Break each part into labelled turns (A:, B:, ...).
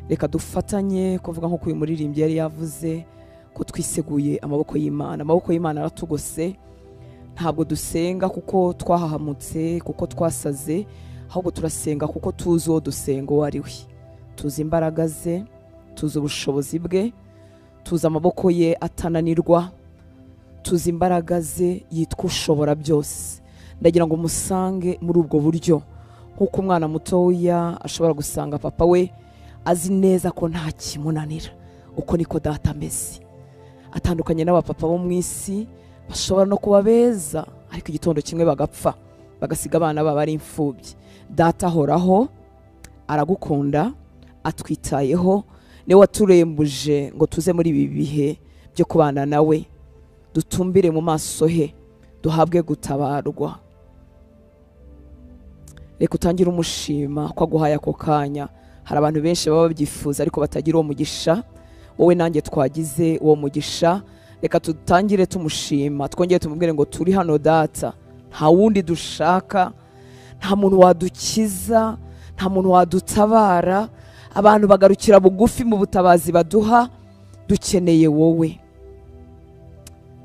A: reka dufatanye kuvuga nk'uko uyu muririmbyi yari yavuze ko twiseguye amaboko y'Imana. Amaboko y'Imana aratugose, ntabwo dusenga kuko twahahamutse, kuko twasaze, ahubwo turasenga kuko tuzi uwo dusenga uwo ari we, tuzi imbaraga ze, tuzi ubushobozi bwe, tuzi amaboko ye atananirwa, tuzi imbaraga ze yitwa ushobora byose. Ndagira ngo musange muri ubwo buryo, nk'uko umwana mutoya ashobora gusanga papa we azi neza ko nta kimunanira, uko niko data ameze. Atandukanye n'abapapa bo mu isi bashobora no kuba beza ariko igitondo kimwe bagapfa bagasiga abana baba ari imfubyi. Data ahoraho, aragukunda, atwitayeho, niwe waturembuje ngo tuze muri ibi bihe byo kubana nawe, dutumbire mu maso he, duhabwe gutabarwa. Reka utangire umushima ko aguhaye ako kanya. Hari abantu benshi baba babyifuza ariko batagira uwo mugisha, wowe nanjye twagize uwo mugisha. Reka tutangire tumushima, twongere tumubwire ngo turi hano data, nta wundi dushaka, nta muntu wadukiza, nta muntu wadutabara. Abantu bagarukira bugufi mu butabazi baduha, dukeneye wowe.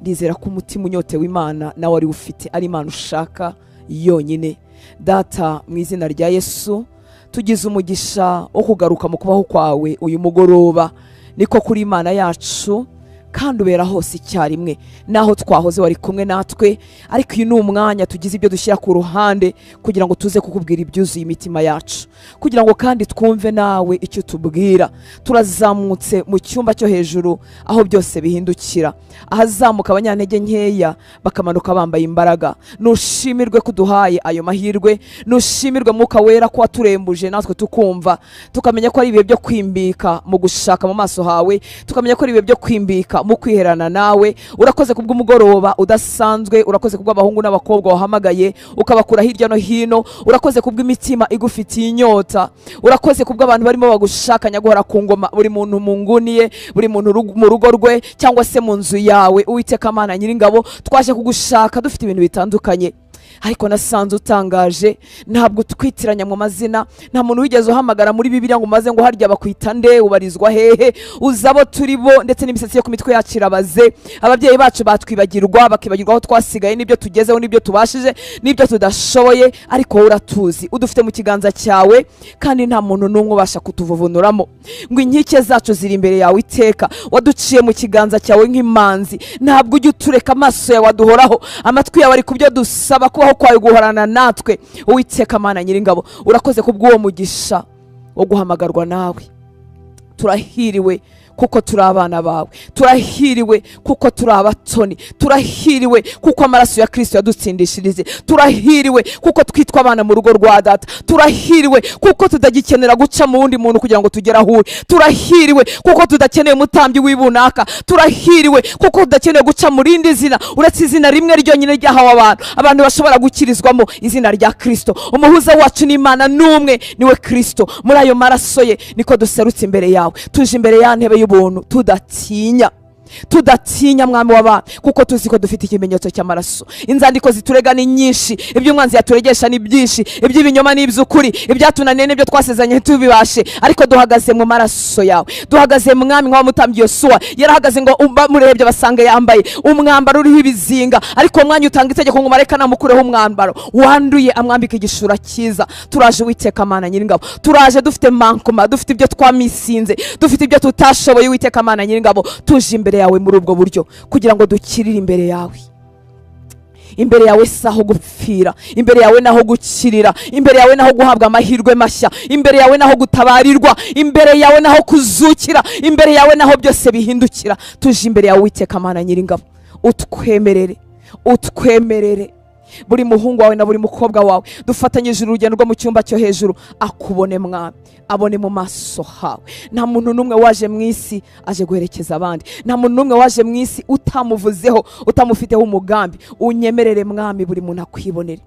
A: Ndizera ko umutima unyotewe Imana nawe ari ufite, ari Imana ushaka yonyine. Data, mu izina rya Yesu, tugize umugisha wo kugaruka mu kubaho kwawe uyu mugoroba. Niko kuri Imana yacu kandi ubera hose icyarimwe, naho twahoze wari kumwe natwe, ariko uyu ni umwanya tugize ibyo dushyira ku ruhande kugira ngo tuze kukubwira ibyuzuye imitima yacu, kugira ngo kandi twumve nawe icyo tubwira. Turazamutse mu cyumba cyo hejuru aho byose bihindukira, ahazamuka abanyantege nkeya bakamanuka bambaye imbaraga. Nushimirwe kuduhaye ayo mahirwe, nushimirwe Mwuka Wera ko waturembuje natwe tukumva, tukamenya ko ari ibihe byo kwimbika mu gushaka mu maso hawe, tukamenya ko ari ibihe byo kwimbika mu kwiherana nawe. Urakoze kubw'umugoroba udasanzwe, urakoze kubw'abahungu n'abakobwa wahamagaye ukabakura hirya no hino, urakoze kubw'imitima igufitiye inyota, urakoze kubw'abantu barimo bagushakanya guhora ku ngoma, buri muntu mu nguniye, buri muntu mu rugo rwe cyangwa se mu nzu yawe. Uwiteka Mana Nyiringabo, twaje kugushaka dufite ibintu bitandukanye, ariko nasanze utangaje. Ntabwo twitiranya mu mazina, nta muntu wigeze uhamagara muri Bibiliya ngo maze ngo harya bakwita nde, ubarizwa hehe, uzabo turi bo, ndetse n'imisatsi yo ku mitwe yacu irabaze. Ababyeyi bacu batwibagirwa, bakibagirwa aho twasigaye, n'ibyo tugezeho, n'ibyo tubashije, n'ibyo tudashoboye, ariko wowe uratuzi, udufite mu kiganza cyawe, kandi nta muntu n'umwe ubasha kutuvuvunuramo. Ngo inkike zacu ziri imbere yawe iteka, waduciye mu kiganza cyawe nk'imanzi. Ntabwo ujya utureka, amaso yawe aduhoraho, amatwi yawe ari kubyo dusaba, kubaho kwawe guhorana natwe. Uwiteka Mana Nyiringabo, urakoze kubw'uwo mugisha wo guhamagarwa nawe. Turahiriwe kuko turi abana bawe, turahiriwe kuko turi abatoni, turahiriwe kuko amaraso ya Kristo yadutsindishirije, turahiriwe kuko twitwa abana mu rugo rwa Data, turahiriwe kuko tudagikenera guca mu wundi muntu kugira ngo tugere aho uri, turahiriwe kuko tudakeneye umutambyi w'ibunaka, turahiriwe kuko tudakeneye guca mu rindi zina uretse izina rimwe ryonyine ryahawe abantu bashobora gukirizwamo, izina rya Kristo. Umuhuza wacu n'Imana n'umwe, niwe Kristo. Muri ayo maraso ye niko duserutse imbere yawe, tuje imbere ya ntebe y'ubuntu, tudatinya mwami w'abantu, kuko tuzi ko dufite ikimenyetso cy'amaraso. Inzandiko ziturega ni nyinshi, iby'umwanzi yaturegesha ni byinshi, iby'ibinyoma ni iby'ukuri, ibyatunaniye n'ibyo twasezeranye tubibashe, ariko duhagaze mu maraso yawe. Duhagaze mwami nk'uwamutambye Yosuwa yarahagaze ngo murebye basanga yambaye umwambaro uriho ibizinga, ariko mwanya utanga itegeko ngo marayika namukureho umwambaro wanduye amwambika igishura cyiza. Turaje Uwiteka Mana Nyiringabo, turaje dufite mankoma, dufite ibyo twamisinze, dufite ibyo tutashoboye. Uwiteka Mana Nyiringabo, tuje imbere yawe muri ubwo buryo kugira ngo dukirire imbere yawe. Imbere yawe saho gupfira, imbere yawe naho gukirira, imbere yawe naho guhabwa amahirwe mashya, imbere yawe naho gutabarirwa, imbere yawe naho kuzukira, imbere yawe naho byose bihindukira. Tuje imbere yawe Uwiteka Mana Nyiringabo, utwemerere buri muhungu wawe na buri mukobwa wawe dufatanyije urugendo rwo mu cyumba cyo hejuru akubone mwami, abone mu maso hawe. Nta muntu n'umwe waje mu isi aje guherekeza abandi, nta muntu n'umwe waje mu isi utamuvuzeho, utamufiteho umugambi. Unyemerere mwami buri muntu akwibonere,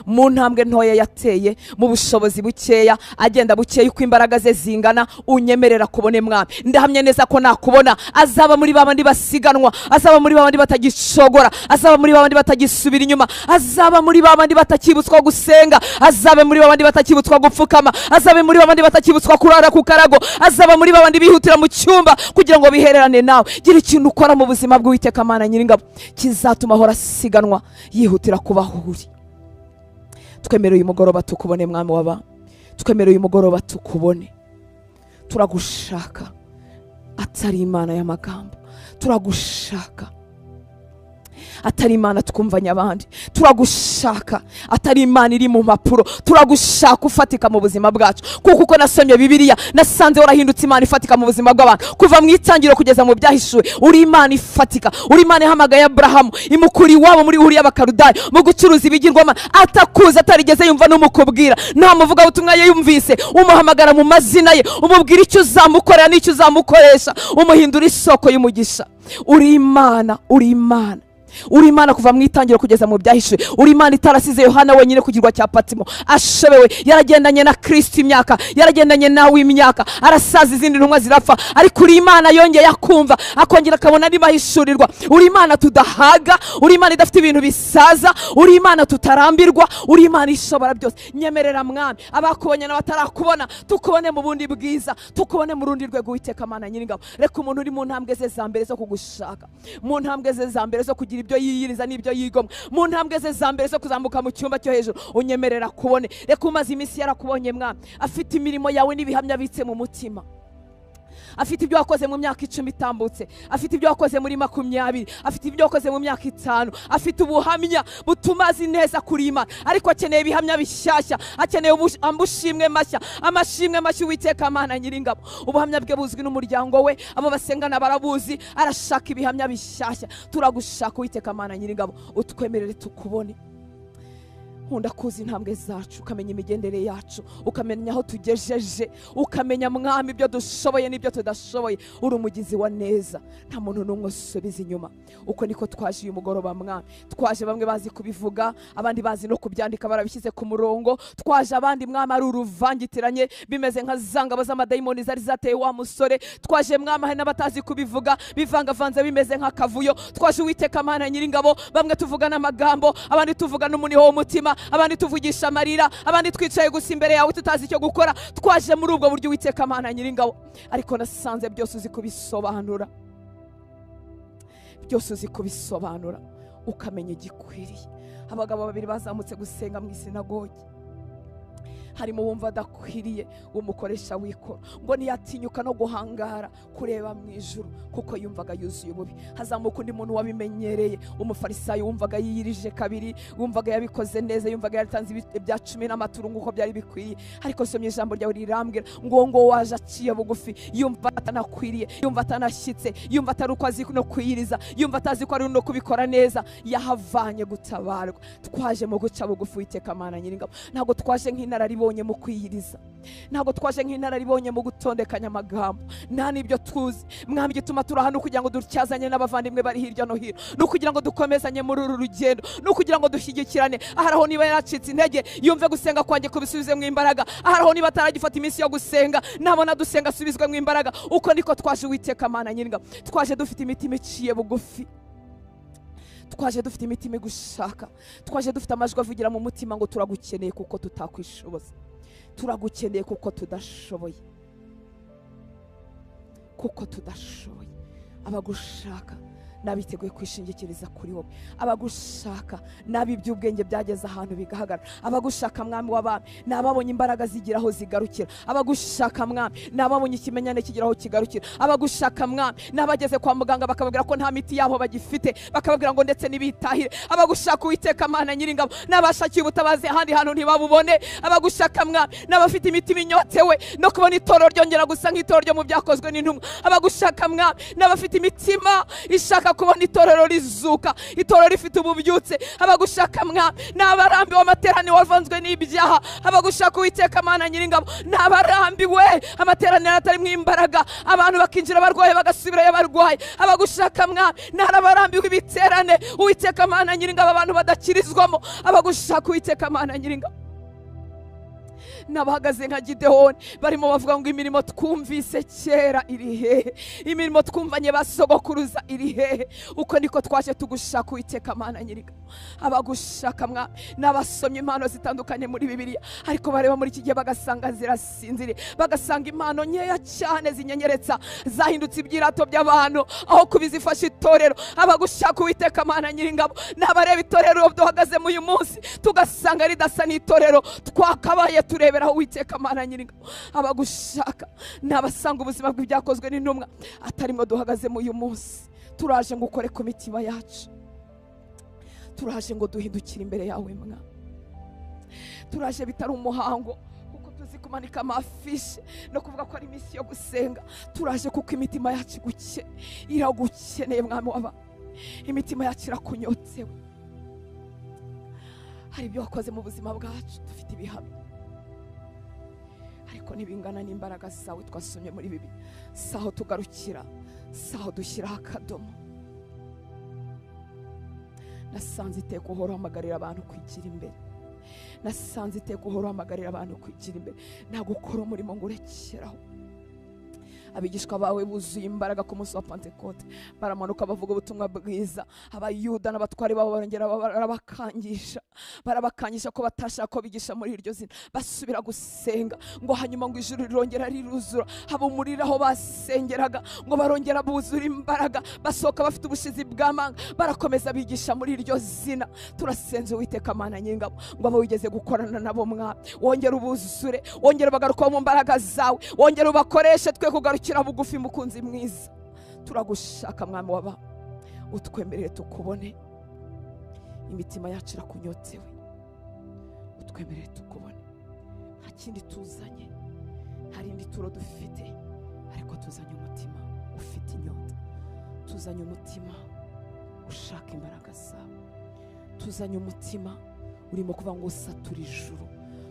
A: mu ntambwe ntoya yateye, mu bushobozi bukeya, agenda bukeya uko imbaraga ze zingana, unyemerera kubone mwami. Ndahamye neza ko nakubona azaba muri babandi basiganwa, azaba muri babandi batagishogora, azaba muri babandi batagisubira inyuma, azaba muri babandi batakibutswa gusenga, azabe muri babandi batakibutswa gupfukama, azabe muri babandi batakibutswa kurara ku karago, azaba muri babandi bihutira mu cyumba kugira ngo bihererane nawe. Gira ikintu ukora mu buzima bw'Uwiteka Mana Nyiringabo kizatuma ahora asiganwa yihutira kubaho uri. Twemereye uyu mugoroba tukubone mwami w'aba, twemereye uyu mugoroba tukubone. Turagushaka atari imana y'amagambo, turagushaka atari imana twumvanya abandi, turagushaka atari imana iri mu mpapuro, turagushaka ufatika mu buzima bwacu. Kuko uko nasomye Bibiliya nasanze warahindutse imana ifatika mu buzima bw'abantu kuva mu itangiro kugeza mu byahishuwe. Uri imana ifatika, uri imana ihamagaye Aburahamu imukuri iwabo muri Uriya Bakaludayo mu gucuruza ibigirwamana, atakuza atarigeze yumva n'umukubwira, nta muvuga butumwa ye yumvise, umuhamagara mu mazina ye, umubwira icyo uzamukorera n'icyo uzamukoresha, umuhindura isoko y'umugisha. Uri imana, uri imana, uri imana kuva mu itangiro kugeza mu byahishuwe. Uri imana itarasize Yohana wenyine ku kirwa cya Patimo ashobewe, yaragendanye na Kristo imyaka, yaragendanye nawe imyaka, arasaza izindi ntumwa zirapfa, ariko uri imana yongeye akumva, akongera akabona niba hishurirwa. Uri imana tudahaga, uri imana idafite ibintu bisaza, uri imana tutarambirwa, uri imana ishobora byose. Nyemerera mwami abakubonye n'abatarakubona tukubone mu bundi bwiza, tukubone mu rundi rwego Uwiteka Mana Nyiringabo. Reka umuntu uri mu ntambwe ze za mbere zo kugushaka, mu ntambwe ze za mbere zo kugira ibyo yiyiriza n'ibyo yigomwa, mu ntambwe ze za mbere zo kuzamuka mu cyumba cyo hejuru, unyemerera kubone. Reka umaze iminsi yarakubonye mwami, afite imirimo yawe n'ibihamya bitse mu mutima, afite ibyo wakoze mu myaka 10 itambutse, afite ibyo wakoze muri 20, afite ibyo wakoze mu myaka 5, afite ubuhamya butuma azi neza kuri Imana, ariko akeneye ibihamya bishyashya, akeneye ambushimwe mashya, amashimwe mashya Uwiteka Mana Nyiringabo. Ubuhamya bwe buzwi n'umuryango we, abo basengana barabuzi, arashaka ibihamya bishyashya. Turagushaka Uwiteka Mana Nyiringabo, utwemerere tukubone. Nkunda kuzi intambwe zacu, ukamenya imigendere yacu, ukamenya aho tugejeje, ukamenya mwami ibyo dushoboye n'ibyo tudashoboye. Uri umugizi wa neza, nta muntu n'umwe usubiza inyuma. Uko niko twaje uyu mugoroba mwami. Twaje bamwe bazi kubivuga, abandi bazi no kubyandika barabishyize ku murongo. Twaje abandi mwami ari uruvangitiranye bimeze nka zangabo z'amadayimoni zari zateye wa musore. Twaje mwami hari n'abatazi kubivuga bivangavanze bimeze nka kavuyo. Twaje Uwiteka Mana Nyiringabo, bamwe tuvugana amagambo, abandi tuvugana umuniho w'umutima, abandi tuvugisha amarira, abandi twicaye gusa imbere yawe tutazi icyo gukora. Twaje muri ubwo buryo Uwiteka Mana Nyiringabo, ariko nasanze byose uzi kubisobanura, byose uzi kubisobanura, ukamenya igikwiriye. Abagabo babiri bazamutse gusenga mu isinagogi, harimo wumva adakwiriye umukoresha wikora, ngo ntiyatinyuka no guhangara kureba mu ijuru kuko yumvaga yuzuye ububi. Hazamuka undi muntu wabimenyereye, umufarisayo wumvaga yiyirije kabiri, wumvaga yabikoze neza, yumvaga yaratanze ibya 10 n'amaturo nk'uko byari bikwiye. Ariko somye ijambo ryawe rirambwira ngo waje aciye bugufi, yumva atanakwiriye, yumva atanashyitse, yumva atari uko azi no kwiyiriza, yumva atazi ko ari no kubikora neza, yahavanye gutabarwa. Twaje mu guca bugufi Uwiteka Mana Nyiringabo, ntabwo twaje nk'inararibonye mu kwiyiriza, ntabwo twaje nk'inararibonye mu gutondekanya amagambo, nta n'ibyo tuzi mwami. Gituma turi hano kugira ngo ducyazanye n'abavandimwe bari hirya no hino, no kugira ngo dukomezanye muri uru rugendo, no kugira ngo dushyigikirane. Aharaho niba yaracitse intege yumve gusenga kwanjye kubisubize mu imbaraga, aharaho niba ataragifata iminsi yo gusenga nabona dusenga asubizwe mu imbaraga. Uko niko twaje Uwiteka Mana Nyiringabo. Twaje dufite imitima iciye bugufi, twaje dufite imitima gushaka, twaje dufite amajwi avugira mu mutima ngo turagukeneye kuko tutakwishoboza, turagukeneye kuko tudashoboye, kuko tudashoboye. Abagushaka nabiteguye kwishingikiriza kuri wowe, abagushaka nabiby'ubwenge byageze ahantu bigahagarara. Abagushaka mwami w'abami nababonye imbaraga zigiraho zigarukira, abagushaka mwami nababonye ikimenyane kigiraho kigarukira. Abagushaka mwami nabageze kwa muganga bakababwira ko nta miti yabo bagifite, bakababwira ngo ndetse nibitahire. Abagushaka Uwiteka Mana Nyiringabo nabashakiye ubutabazi ahandi hantu ntibabubone. Abagushaka mwami nabafite imitima inyotewe no kubona itoro ryongera gusa nk'itoro ryo mu byakozwe n'intumwa. Abagushaka mwami nabafite imitima ishaka abagushaka kubona itorero rizuka, itorero rifite ububyutse, abagushaka mwami n'abarambiwe amateraniro wavanzwe n'ibyaha, abagushaka Uwiteka Mana Nyiringabo n'abarambiwe amateraniro atarimo imbaraga, abantu bakinjira barwaye bagasubirayo barwaye, abagushaka mwami n'abarambiwe ibiterane Uwiteka Mana Nyiringabo abantu badakirizwamo, abagushaka Uwiteka Mana Nyiringabo n'abahagaze nka Gideyoni barimo bavuga ngo imirimo twumvise kera iri hehe, imirimo twumvanye basogokuruza iri hehe. Uko niko twaje tugushaka Uwiteka Mana Nyiringabo. Abagushaka mwami n'abasomye impano zitandukanye muri Bibiliya, ariko bareba muri iki gihe bagasanga zirasinziriye, bagasanga impano nkeya cyane zinyenyeretsa zahindutse ibyirato by'abantu aho kubizifasha itorero. Abagushaka Uwiteka Mana Nyiringabo n'abareba itorero duhagaze mu uyu munsi tugasanga ridasa n'itorero twakabaye tureberaho Uwiteka Mana Nyiringabo. Abagushaka n'abasanga ubuzima bw'ibyakozwe n'intumwa atarimo duhagaze mu uyu munsi, turaje ngo ukore ku mitima yacu, turaje ngo duhindukire imbere yawe mwana, turaje bitari umuhango kuko tuzi kumanika amafishe no kuvuga ko ari iminsi yo gusenga, turaje kuko imitima yacu iragukeneye mwami w'abantu, imitima yacu irakunyotsewe. Hari ibyo wakoze mu buzima bwacu dufite ibihamya, ariko ntibingana n'imbaraga zawe twasomye muri Bibiliya. Saho tugarukira, saho dushyiraho akadomo. Nasanze iteka uhora uhamagarira abantu kwigira imbere, nasanze iteka uhora uhamagarira abantu kwigira imbere, ntabwo ukora umurimo ngo urekeraho. Abigishwa bawe buzuye imbaraga ku munsi wa Pentekote, baramanuka bavuga ubutumwa bwiza, abayuda n'abatwari babo barongera barabakangisha ko batashaka ko bigisha muri iryo zina, basubira gusenga ngo hanyuma ngo ijuru rirongera riruzura, haba umuriro aho basengeraga, ngo barongera buzura imbaraga, basohoka bafite ubushizi bw'amanga, barakomeza bigisha muri iryo zina. Turasenze Uwiteka Mana Nyiringabo ngo abo wigeze gukorana nabo mwami wongera ubuzure, wongera bagaruka mu mbaraga zawe, wongera ubakoreshe twe kugarukira bugufi mukunzi mwiza. Turagushaka mwami w'aba, utwemerere tukubone, imitima yacu irakunyotsewe, utwemerere tukubone. Nta kindi tuzanye, nta rindi turo dufite, ariko tuzanye umutima ufite inyota, tuzanye umutima ushaka imbaraga zawe, tuzanye umutima urimo kuvuga ngo satura ijuru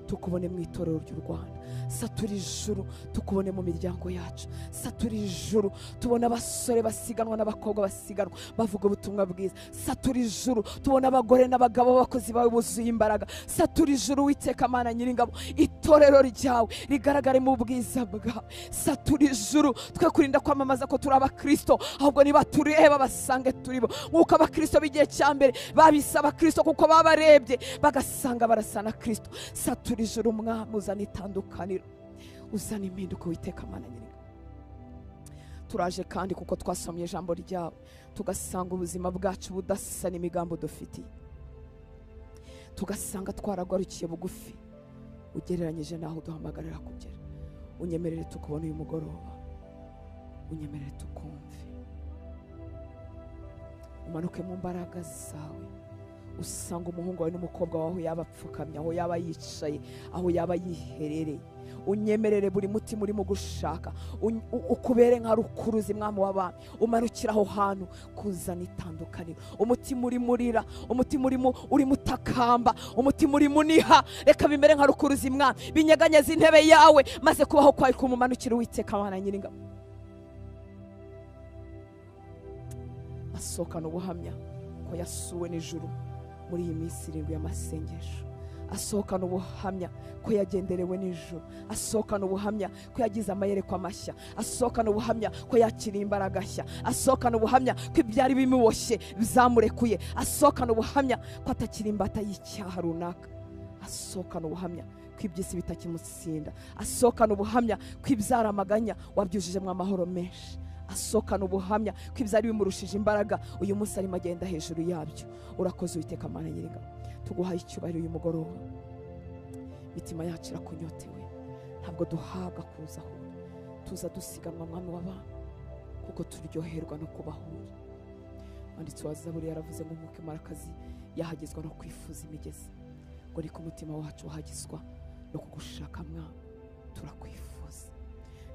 A: tukubone mu itorero ry'u Rwanda, satura ijuru tukubone mu miryango yacu, satura ijuru tubona abasore basiganwa n'abakobwa basiganwa bavuga ubutumwa bwiza, satura ijuru tubona abagore n'abagabo b'abakozi bawe buzuye imbaraga, satura ijuru Uwiteka Mana Nyiringabo itorero ryawe rigaragare mu bwiza bwawe, satura ijuru twe kurinda kwamamaza ko turi abakristo, ahubwo niba tureba basange turibo nk'uko abakristo b'igihe cya mbere babise abakristo kuko babarebye bagasanga barasa na Kristo. Satura ijuru mwami, uzana itandukaniro, uzana impinduka Uwiteka Mana Nyiringabo. Turaje kandi kuko twasomye ijambo ryawe tugasanga ubuzima bwacu budasa n'imigambo dufitiye, tugasanga twaragarukiye bugufi ugereranyije naho duhamagarira kugera. Unyemerere tukubone uyu mugoroba, unyemerere tukumve, umanuke mu mbaraga zawe, usanga umuhungu wawe n'umukobwa wawe yaba apfukamye, aho yaba yicaye, aho yaba yiherereye. Unyemerere buri mutima urimo gushaka ukubere nka rukuruzi mwami w'abami, umanukira aho hantu kuzana itandukaniro. Umutima uri murira, umutima uri mutakamba, umutima uri muniha, reka bimere nka rukuruzi mwami, binyeganyeza intebe yawe maze kubaho kwawe kumumanukira Uwiteka Mana Nyiringabo. Asohokana ubuhamya ko yasuwe n'ijuru muri iyi minsi 7 y'amasengesho, asohokana ubuhamya ko yagenderewe n'ijuru, asohokana ubuhamya ko yagize amayerekwa mashya, asohokana ubuhamya ko yakiriye imbaraga nshya, asohokana ubuhamya ko ibyari bimuboshye bizamurekuye, asohokana ubuhamya ko atakiri imbata y'icyaha runaka, asohokana ubuhamya ko iby'isi bitakimutsinda, asohokana ubuhamya ko ibyara amaganya wabyujijemo amahoro menshi, asohokana ubuhamya ko ibyari bimurushije imbaraga uyu munsi arimo agenda hejuru yabyo. Urakoze Uwiteka Mana Nyiringabo, tuguhaye icyubahiro uyu mugoroba, imitima yacu irakunyotewe, ntabwo duhabwa kuza aho tuza dusiganwa mwami w'abantu kuko turyoherwa no kubahura. Umwanditsi wa Zaburi yaravuze ngo nk'uko imarakazi yahagizwa no kwifuza imigezi, ngo niko umutima wacu wahagizwa no kugushaka mwami, turakwifuza.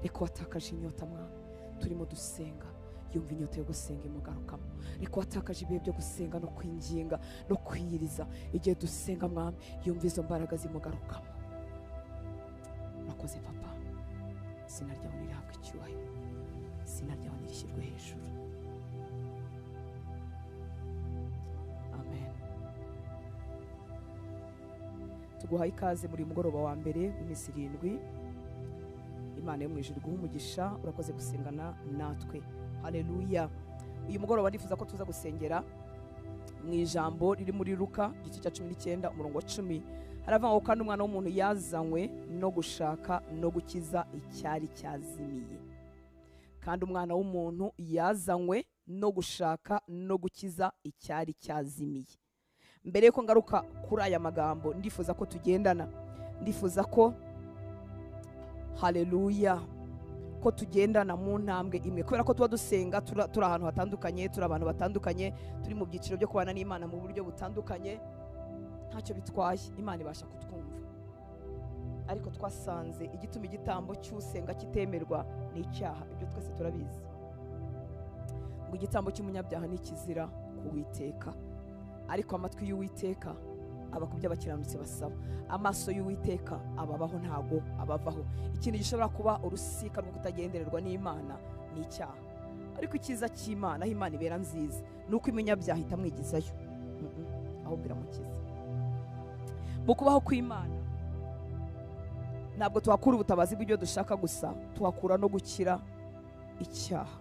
A: Reka watakaje inyota mwami, turimo dusenga yumva inyota yo gusenga imugarukamo. Ariko watakaje ibihe byo gusenga no kwinginga no kwiyiriza, igihe dusenga mwami yumva izo mbaraga zimugarukamo. Urakoze papa, izina ryawe nirihabwe icyubahiro, izina ryawe nirishyirwe hejuru. Amen. Tuguhaye ikaze muri mugoroba wa mbere w'iminsi 7. Imana yo mu ijuru iguhe umugisha. Urakoze gusengana natwe. Haleluya. Uyu mugoroba ndifuza ko tuza gusengera mu ijambo riri muri Luka igice cya 19 umurongo wa 10. Haravuga ngo kandi umwana w'umuntu yazanywe no gushaka no gukiza icyari cyazimiye. Kandi umwana w'umuntu yazanywe no gushaka no gukiza icyari cyazimiye. Mbere yuko ngaruka kuri aya magambo ndifuza ko tugendana, ndifuza ko haleluya ko tugendana mu ntambwe imwe, kubera ko tuba dusenga turi ahantu hatandukanye, turi abantu batandukanye, turi mu byiciro byo kubana n'Imana mu buryo butandukanye. Ntacyo bitwaye, Imana ibasha kutwumva. Ariko twasanze igituma igitambo cy'usenga kitemerwa ni icyaha. Ibyo twese turabizi ngo igitambo cy'umunyabyaha ni kizira ku Uwiteka, ariko amatwi y'Uwiteka aba ku byo abakiranutsi basaba, amaso y'Uwiteka ababaho ntago abavaho. Ikintu gishobora kuba urusika rwo kutagendererwa n'Imana ni icyaha, ariko icyiza cy'Imana, aho Imana ibera nziza, nuko umunyabyaha itamwigizayo, ahubwo iramukiza. Mu kubaho kw'Imana ntabwo tuhakura ubutabazi bw'ibyo dushaka gusa, tuhakura no gukira icyaha.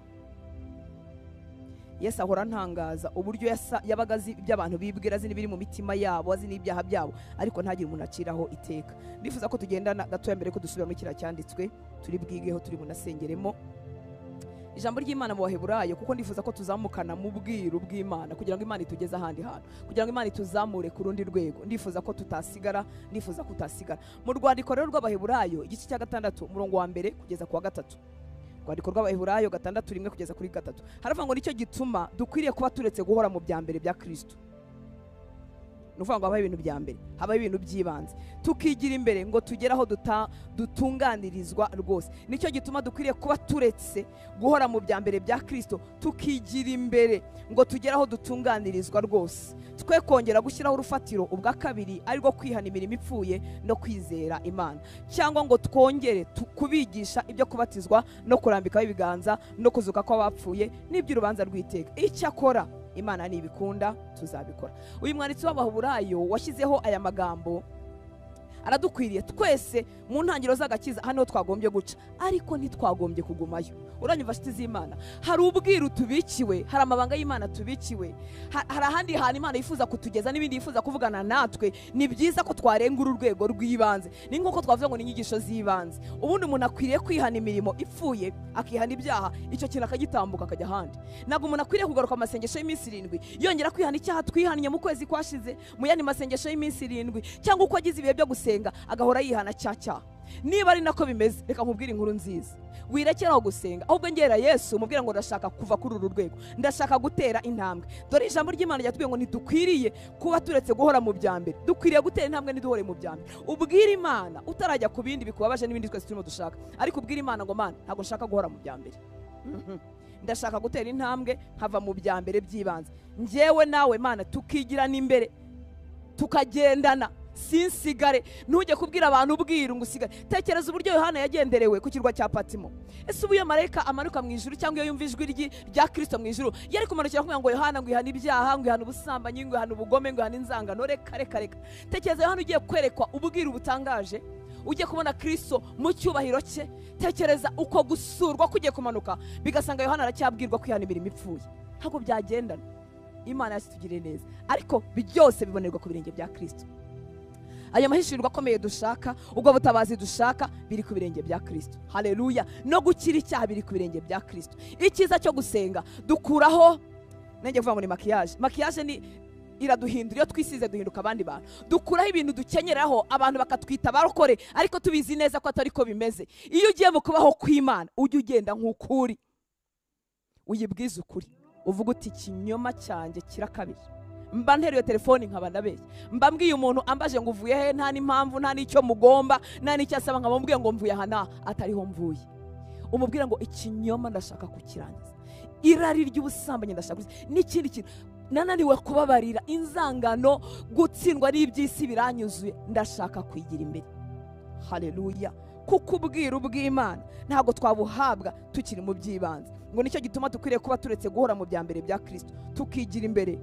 A: Yesu ahora ntangaza uburyo yabaga azi ibyo abantu bibwira, azi n'ibiri mu mitima yabo, azi n'ibyaha byabo, ariko ntagire umuntu aciraho iteka. Ndifuza ko tugendana gatoya mbere ko dusubira muri kiriya cyanditswe turi bwigeho, turi bunasengeremo ijambo ry'Imana mu Baheburayo, kuko ndifuza ko tuzamukana mu bwiru bw'Imana kugira ngo Imana itugeze ahandi hantu, kugira ngo Imana ituzamure ku rundi rwego. Ndifuza ko tutasigara, ndifuza ko utasigara. Mu rwandiko rero rw'Abaheburayo igice cya 6 umurongo wa 1 kugeza ku wa 3, rwandiko rw'Abaheburayo 6:1 kugeza kuri 3, haravuga ngo nicyo gituma dukwiriye kuba turetse guhora mu bya mbere bya Kristo. Nuvuga ngo habaho ibintu bya mbere, habaho ibintu by'ibanze, tukigira imbere ngo tugeraho dutunganirizwa rwose. Nicyo gituma dukwiriye kuba turetse guhora mu bya mbere bya Kristo, tukigira imbere ngo tugeraho dutunganirizwa rwose, twe kongera gushyiraho urufatiro ubwa kabiri, ari rwo kwihana imirimo ipfuye no kwizera Imana, cyangwa ngo twongere kubigisha ibyo kubatizwa no kurambikaho ibiganza no kuzuka kw'abapfuye n'iby'urubanza rw'iteka. Icyakora Imana nibikunda tuzabikora. Uyu mwanditsi w'Abaheburayo washyizeho aya magambo aradukwiriye twese mu ntangiriro z'agakiza. Hano twagombye guca, ariko ntitwagombye kugumayo. Uranyumva nshuti z'Imana? Hari ubwiru tubikiwe, hari amabanga y'Imana tubikiwe, hari ahandi hantu Imana yifuza kutugeza n'ibindi yifuza kuvugana natwe. Ni byiza ko twarenga uru rwego rw'ibanze. Ni nk'uko twavuze ngo ni inyigisho z'ibanze. Ubundi umuntu akwiriye kwihana imirimo ipfuye, akihana ibyaha, icyo kintu akagitambuka akajya ahandi. Ntabwo umuntu akwiriye kugaruka amasengesho y'iminsi 7 yongera kwihana icyaha twihannye mu kwezi kwashize, mu yandi masengesho y'iminsi 7, cyangwa uko agize ibihe byo gusenga agahora yihana cyaha. Niba ari nako bimeze, reka nkubwire inkuru nziza. Wirekeraho gusenga, ahubwo ngera Yesu umubwira ngo ndashaka kuva kuri uru rwego, ndashaka gutera intambwe. Dore ijambo ry'Imana ryatubwiye ngo ntidukwiriye kuba turetse guhora mu bya mbere, dukwiriye gutera intambwe ntiduhore mu bya mbere. Ubwira Imana utarajya ku bindi bikubabaje n'ibindi twese turimo dushaka, ariko ubwira Imana ngo Mana ntabwo nshaka guhora mu bya mbere, ndashaka gutera intambwe nkava mu bya mbere by'ibanze. Njyewe nawe Mana tukigirana imbere, tukagendana, sinsigare. Ntujye kubwira abantu ubwira ngo usigare. Tekereza uburyo Yohana yagenderewe ku kirwa cya Patimo. Ese ubu iyo marayika amanuka mu ijuru, cyangwa iyo yumva ijwi rya Kristo mu ijuru, yari kumanukira kumubwira ngo Yohana ngo ihana ibyaha, ngo ihana ubusambanyi, ngo ihana ubugome, ngo ihana inzangano? Reka. Tekereza Yohana ugiye kwerekwa ubwira butangaje, ugiye kubona Kristo mu cyubahiro cye. Tekereza uko gusurwa kugiye kumanuka, bigasanga Yohana aracyabwirwa kwihana imirimo ipfuye. Ntabwo byagendana. Imana yasitugiriye neza, ariko byose bibonerwa ku birenge bya Kristo. Aya mahishirirwa akomeye dushaka, ubwo butabazi dushaka, biri ku birenge bya Kristo. Haleluya. No gukira icyaha biri ku birenge bya Kristo. Icyiza cyo gusenga, dukuraho, nenge kuvuga ngo ni makiyaje ni iraduhindura. Iyo twisize duhinduka abandi bantu. Dukuraho ibintu dukenyeraho abantu bakatwita barokore, ariko tubizi neza ko atari ko bimeze. Iyo ugiye mu kubaho kw'Imana, ujye ugenda nk'ukuri, uyibwize ukuri, uvuga uti ikinyoma cyanjye kirakabije. Mba nteruye telefoni nkaba ndabeshya, mba mbwiye umuntu ambaje ngo uvuye he, nta n'impamvu, nta n'icyo mugomba, nta n'icyo asaba, nkaba mbwiye ngo mvuye aha atariho mvuye. umubwira ngo ikinyoma ndashaka kukirangiza, irari ry'ubusambanyi ndashaka n'ikindi kintu, nananiwe kubabarira, inzangano, gutsindwa n'iby'isi biranyuzuye, ndashaka kwigira imbere. Haleluya. kuko ubwiru bw'Imana ntabwo twabuhabwa tukiri mu by'ibanze, ngo nicyo gituma dukwiriye kuba turetse guhora mu bya mbere bya Kristo, tukigira imbere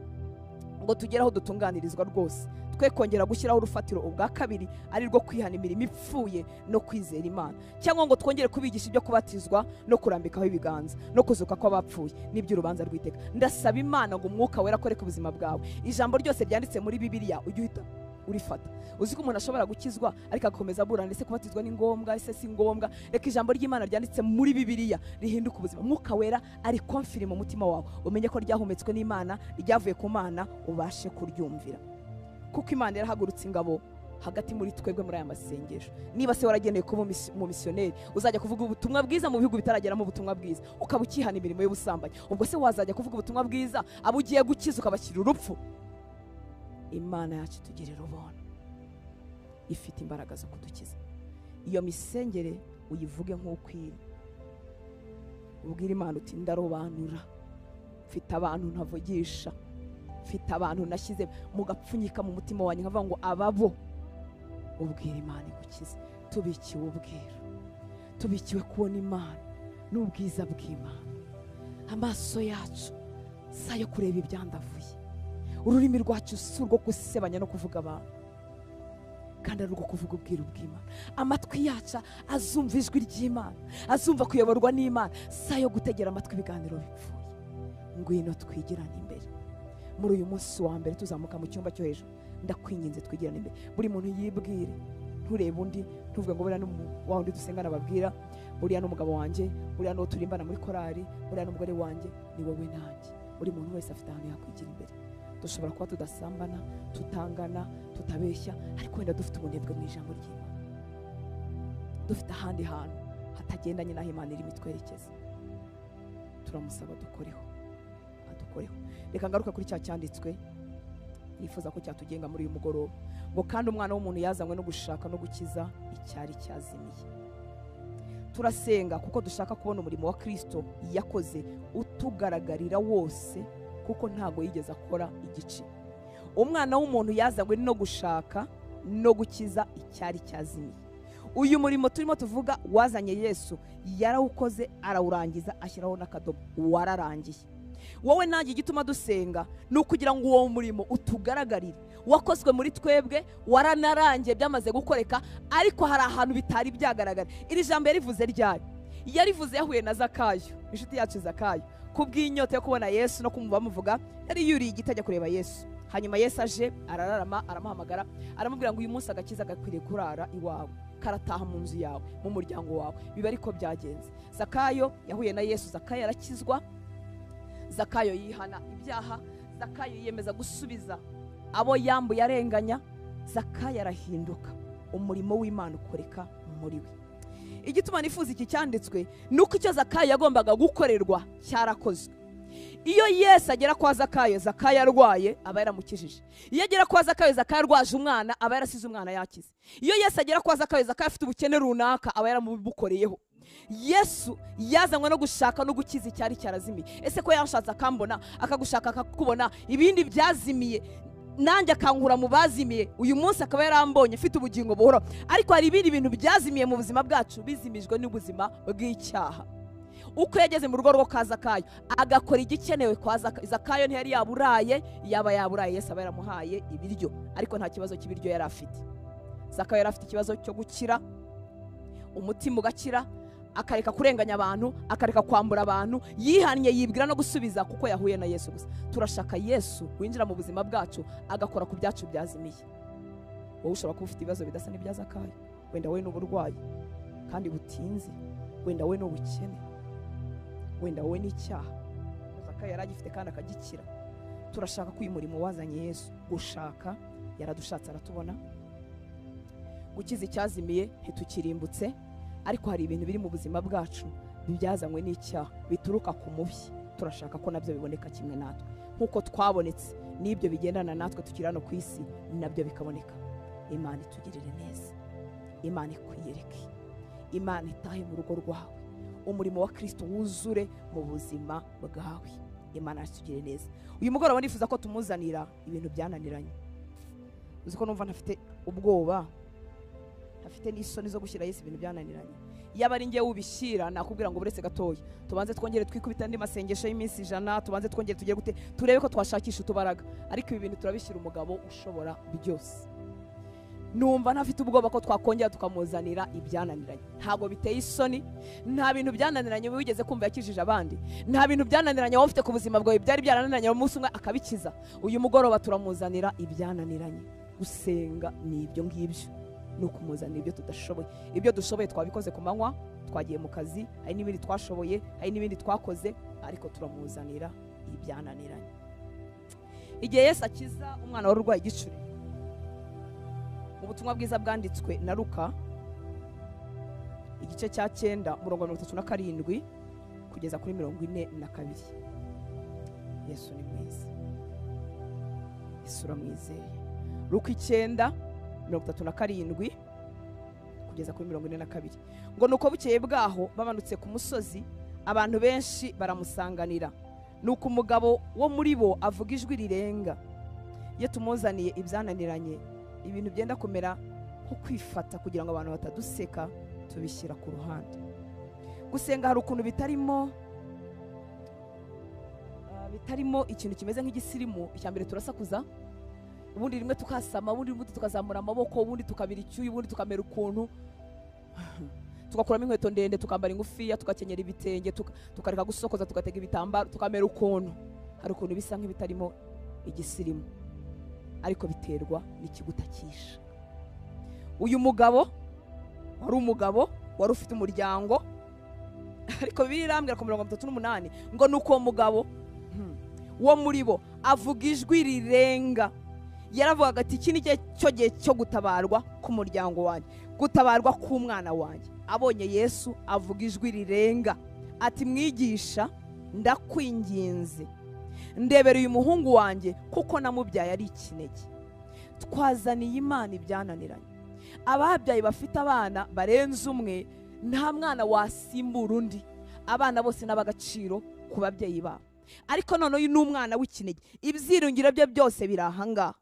A: ngo tugere aho dutunganirizwa rwose, twe kongera gushyiraho urufatiro ubwa kabiri ari rwo kwihana imirimo ipfuye no kwizera Imana, cyangwa ngo twongere kubigisha ibyo kubatizwa no kurambikaho ibiganza no kuzuka kw'abapfuye n'iby'urubanza rw'iteka. Ndasaba Imana ngo Umwuka Wera akoreke ubuzima bwawe, ijambo ryose ryanditse muri Bibiliya ujye uhita urifata. Uzi ko umuntu ashobora gukizwa ariko agakomeza aburana, ese kubatizwa ni ngombwa, ese si ngombwa? Reka ijambo ry'Imana ryanditse muri Bibiliya rihinduka ubuzima. Umwuka Wera ari confirm mu mutima wawe, umenye ko ryahumetswe n'Imana, ryavuye ku Mana, ubashe kuryumvira. Kuko Imana yarahagurutse ingabo hagati muri twebwe muri aya masengesho. Niba se warageneye kuba mu missionnaire, uzajya kuvuga ubutumwa bwiza mu bihugu bitarageramo ubutumwa bwiza, ukaba ukihana imirimo y'ubusambanyi, ubwo se wazajya kuvuga ubutumwa bwiza abo ugiye gukiza ukabashyira urupfu? Imana yacu tugirira ubuntu, ifite imbaraga zo kudukiza. Iyo misengere uyivuge nk'ukwiriye, ubwira Imana uti ndarobanura, mfite abantu ntavugisha, mfite abantu nashyize mu gapfunyika mu mutima wanjye nkavuga ngo ababo. Ubwira Imana igukize. Tubikiwe ubwira, tubikiwe kubona Imana n'ubwiza bw'Imana. Amaso yacu si ayo kureba ibyandavuye, ururimi rwacu si urwo gusebanya no kuvuga abantu, kandi ari urwo kuvuga ubwiru bw'Imana. Amatwi yacu azumva ijwi ry'Imana, azumva kuyoborwa n'Imana, si ayo gutegera amatwi ibiganiro bipfuye. Ngwino twigirane imbere. Muri uyu munsi wa mbere tuzamuka mu cyumba cyo hejuru, ndakwinginze twigirane imbere. Buri muntu yibwire, nturebe undi, ntuvuge ngo buriya wa wundi dusengana babwira, buriya n'umugabo wanjye, buriya n'uwo turimbana muri korari, buriya n'umugore wanjye, ni wowe nanjye. Buri muntu wese afite ahantu yakwigira imbere. Dushobora kuba tudasambana, tutangana, tutabeshya, ariko wenda dufite ubunebwe mu ijambo ry'Imana, dufite ahandi hantu hatagendanye n'aho Imana irimo itwerekeza. Turamusaba dukoreho, adukoreho. Reka ngaruka kuri cya cyanditswe nifuza ko cyatugenga muri uyu mugoroba, ngo kandi Umwana w'umuntu yazanywe no gushaka no gukiza icyari cyazimiye. Turasenga kuko dushaka kubona umurimo wa Kristo yakoze utugaragarira wose, kuko ntago yigeze akora igice. Umwana w'umuntu yazanywe no gushaka no gukiza icyari cyazimiye. Uyu murimo turimo tuvuga wazanye Yesu, yarawukoze arawurangiza, ashyiraho n'akadomo, wararangiye. Wowe nanjye igituma dusenga ni ukugira ngo uwo murimo utugaragarire, wakozwe muri twebwe, waranarangiye, byamaze gukoreka, ariko hari ahantu bitari byagaragara. Iri jambo yarivuze ryari? Yarivuze yahuye na Zakayo, inshuti yacu Zakayo, kubw'inyota yo kubona Yesu no kumva bamuvuga, yari yuriye igiti ajya kureba Yesu. Hanyuma Yesu aje arararama, aramuhamagara, aramubwira ngo uyu munsi agakiza gakwiriye kurara iwawe, karataha mu nzu yawe, mu muryango wawe. Biba ariko byagenze. Zakayo yahuye na Yesu, Zakayo arakizwa, Zakayo yihana ibyaha, Zakayo yiyemeza gusubiza abo yambuye arenganya, Zakayo arahinduka, umurimo w'Imana ukoreka muri we. Igituma nifuza iki cyanditswe nuko icyo Zakayo yagombaga gukorerwa cyarakozwe. Iyo Yesu agera kwa Zakayo, Zakayo arwaye, aba yaramukijije. Iyo agera kwa Zakayo, Zakayo arwaje umwana, aba yarasize umwana yakize. Iyo Yesu agera kwa Zakayo, Zakayo afite ubukene runaka, aba yaramubukoreyeho. Yesu yazanywe no gushaka no gukiza icyari cyarazimiye. Ese ko yanshatse akambona, akagushaka akakubona, ibindi byazimiye nanjye akankura mu bazimiye, uyu munsi akaba yarambonye mfite ubugingo buhoro. Ariko hari ibindi bintu byazimiye mu buzima bwacu, bizimijwe n'ubuzima bw'icyaha. Uko yageze mu rugo rwo kwa Zakayo, agakora igikenewe kwa Zakayo. Zakayo ntiyari yaburaye, yaba yaburaye Yesu aba yaramuhaye ibiryo, ariko nta kibazo cy'ibiryo yari afite. Zakayo yari afite ikibazo cyo gukira, umutima ugakira, akareka kurenganya abantu, akareka kwambura abantu, yihannye, yibwira no gusubiza kuko yahuye na Yesu gusa. Turashaka Yesu winjira mu buzima bwacu, agakora ku byacu byazimiye. Wowe ushobora kuba ufite ibibazo bidasa n'ibya Zakayo, wenda wowe n'uburwayi kandi butinze, wenda wowe n'ubukene, wenda wowe n'icyaha Zakayo yari agifite kandi akagikira. Turashaka ko uyu murimo wazanye Yesu, gushaka, yaradushatse aratubona, gukiza icyazimiye, ntitukirimbutse, ariko hari ibintu biri mu buzima bwacu byazanywe n'icyaha, bituruka ku mubi. Turashaka ko nabyo biboneka kimwe natwe, nk'uko twabonetse n'ibyo bigendana natwe tukiri hano ku isi, nabyo bikaboneka. Imana itugirire neza, Imana ikwiyereke, Imana itahe mu rugo rwawe, umurimo wa Kristo wuzure mu buzima bwawe. Imana yatugire neza. Uyu mugoroba nifuza ko tumuzanira ibintu byananiranye. Uzi ko numva ntafite ubwoba, ntafite n'isoni zo gushyira Yesu ibintu byananiranye. Yaba ari ngiye ubishyira nakubwira ngo buretse gatoya tubanze twongere twikubita andi masengesho y'iminsi 100, tubanze twongere tugiye gute turebe ko twashakisha utubaraga, ariko ibi bintu turabishyira umugabo ushobora byose. Numva ntafite ubwoba ko twakongera tukamuzanira ibyananiranye. Ntago biteye isoni, nta bintu byananiranye wigeze kumva yakijije abandi, nta bintu byananiranye wowe ufite ku buzima bwawe byari byarananiranye umunsi umwe akabikiza. Uyu mugoroba turamuzanira ibyananiranye. Gusenga ni ibyo ngibyo, ni ukumuzanira ibyo tudashoboye. Ibyo dushoboye twabikoze ku manywa, twagiye mu kazi, hari n'ibindi twashoboye, hari n'ibindi twakoze, ariko turamuzanira ibyananiranye. Igihe Yesu akiza umwana wari urwaye igicuri, ubutumwa bwiza bwanditswe na Luka igice cya 9 umurongo 37 kugeza kuri 42. Yesu ni mwiza, Yesu uramwizeye. Luka 9:37 kugeza kuri 42 ngo nuko bukeye bwaho bamanutse ku musozi, abantu benshi baramusanganira. Nuko umugabo wo muri bo avuga ijwi rirenga. Iyo tumuzaniye ibyananiranye, ibintu byenda kumera nko kwifata kugira ngo abantu bataduseka, tubishyira ku ruhande. Gusenga hari ukuntu bitarimo ikintu kimeze nk'igisirimu. Icyambere turasakuza, ubundi rimwe tukasama, ubundi rimwe tukazamura amaboko, ubundi tukabira icyuyi, ubundi tukamera ukuntu tugakuramo inkweto ndende, tukambara ingufiya, tugakenyera ibitenge, tukareka gusokoza, tugatega ibitambaro, tukamera ukuntu. Hari ukuntu bisa nk'ibitarimo igisirimu, ariko biterwa n'ikigutakisha. Uyu mugabo wari umugabo wari ufite umuryango, ariko birambwira ku 38 ngo nuko uwo mugabo wo muri bo avuga ijwi rirenga. Yaravugaga ati iki ni cyo gihe cyo gutabarwa ku muryango wanjye, gutabarwa k'umwana wanjye. Abonye Yesu avuga ijwi rirenga ati mwigisha, ndakwinginze ndebera uyu muhungu wanjye kuko namubyaye ari ikinege. Twazaniye Imana ibyananiranye. Ababyaye bafite abana barenze umwe, nta mwana wasimbura undi. Abana bose n'abagaciro ku babyeyi babo, ariko none uyu n'umwana w'ikinege. Ibyiringiro bye byose birahanga.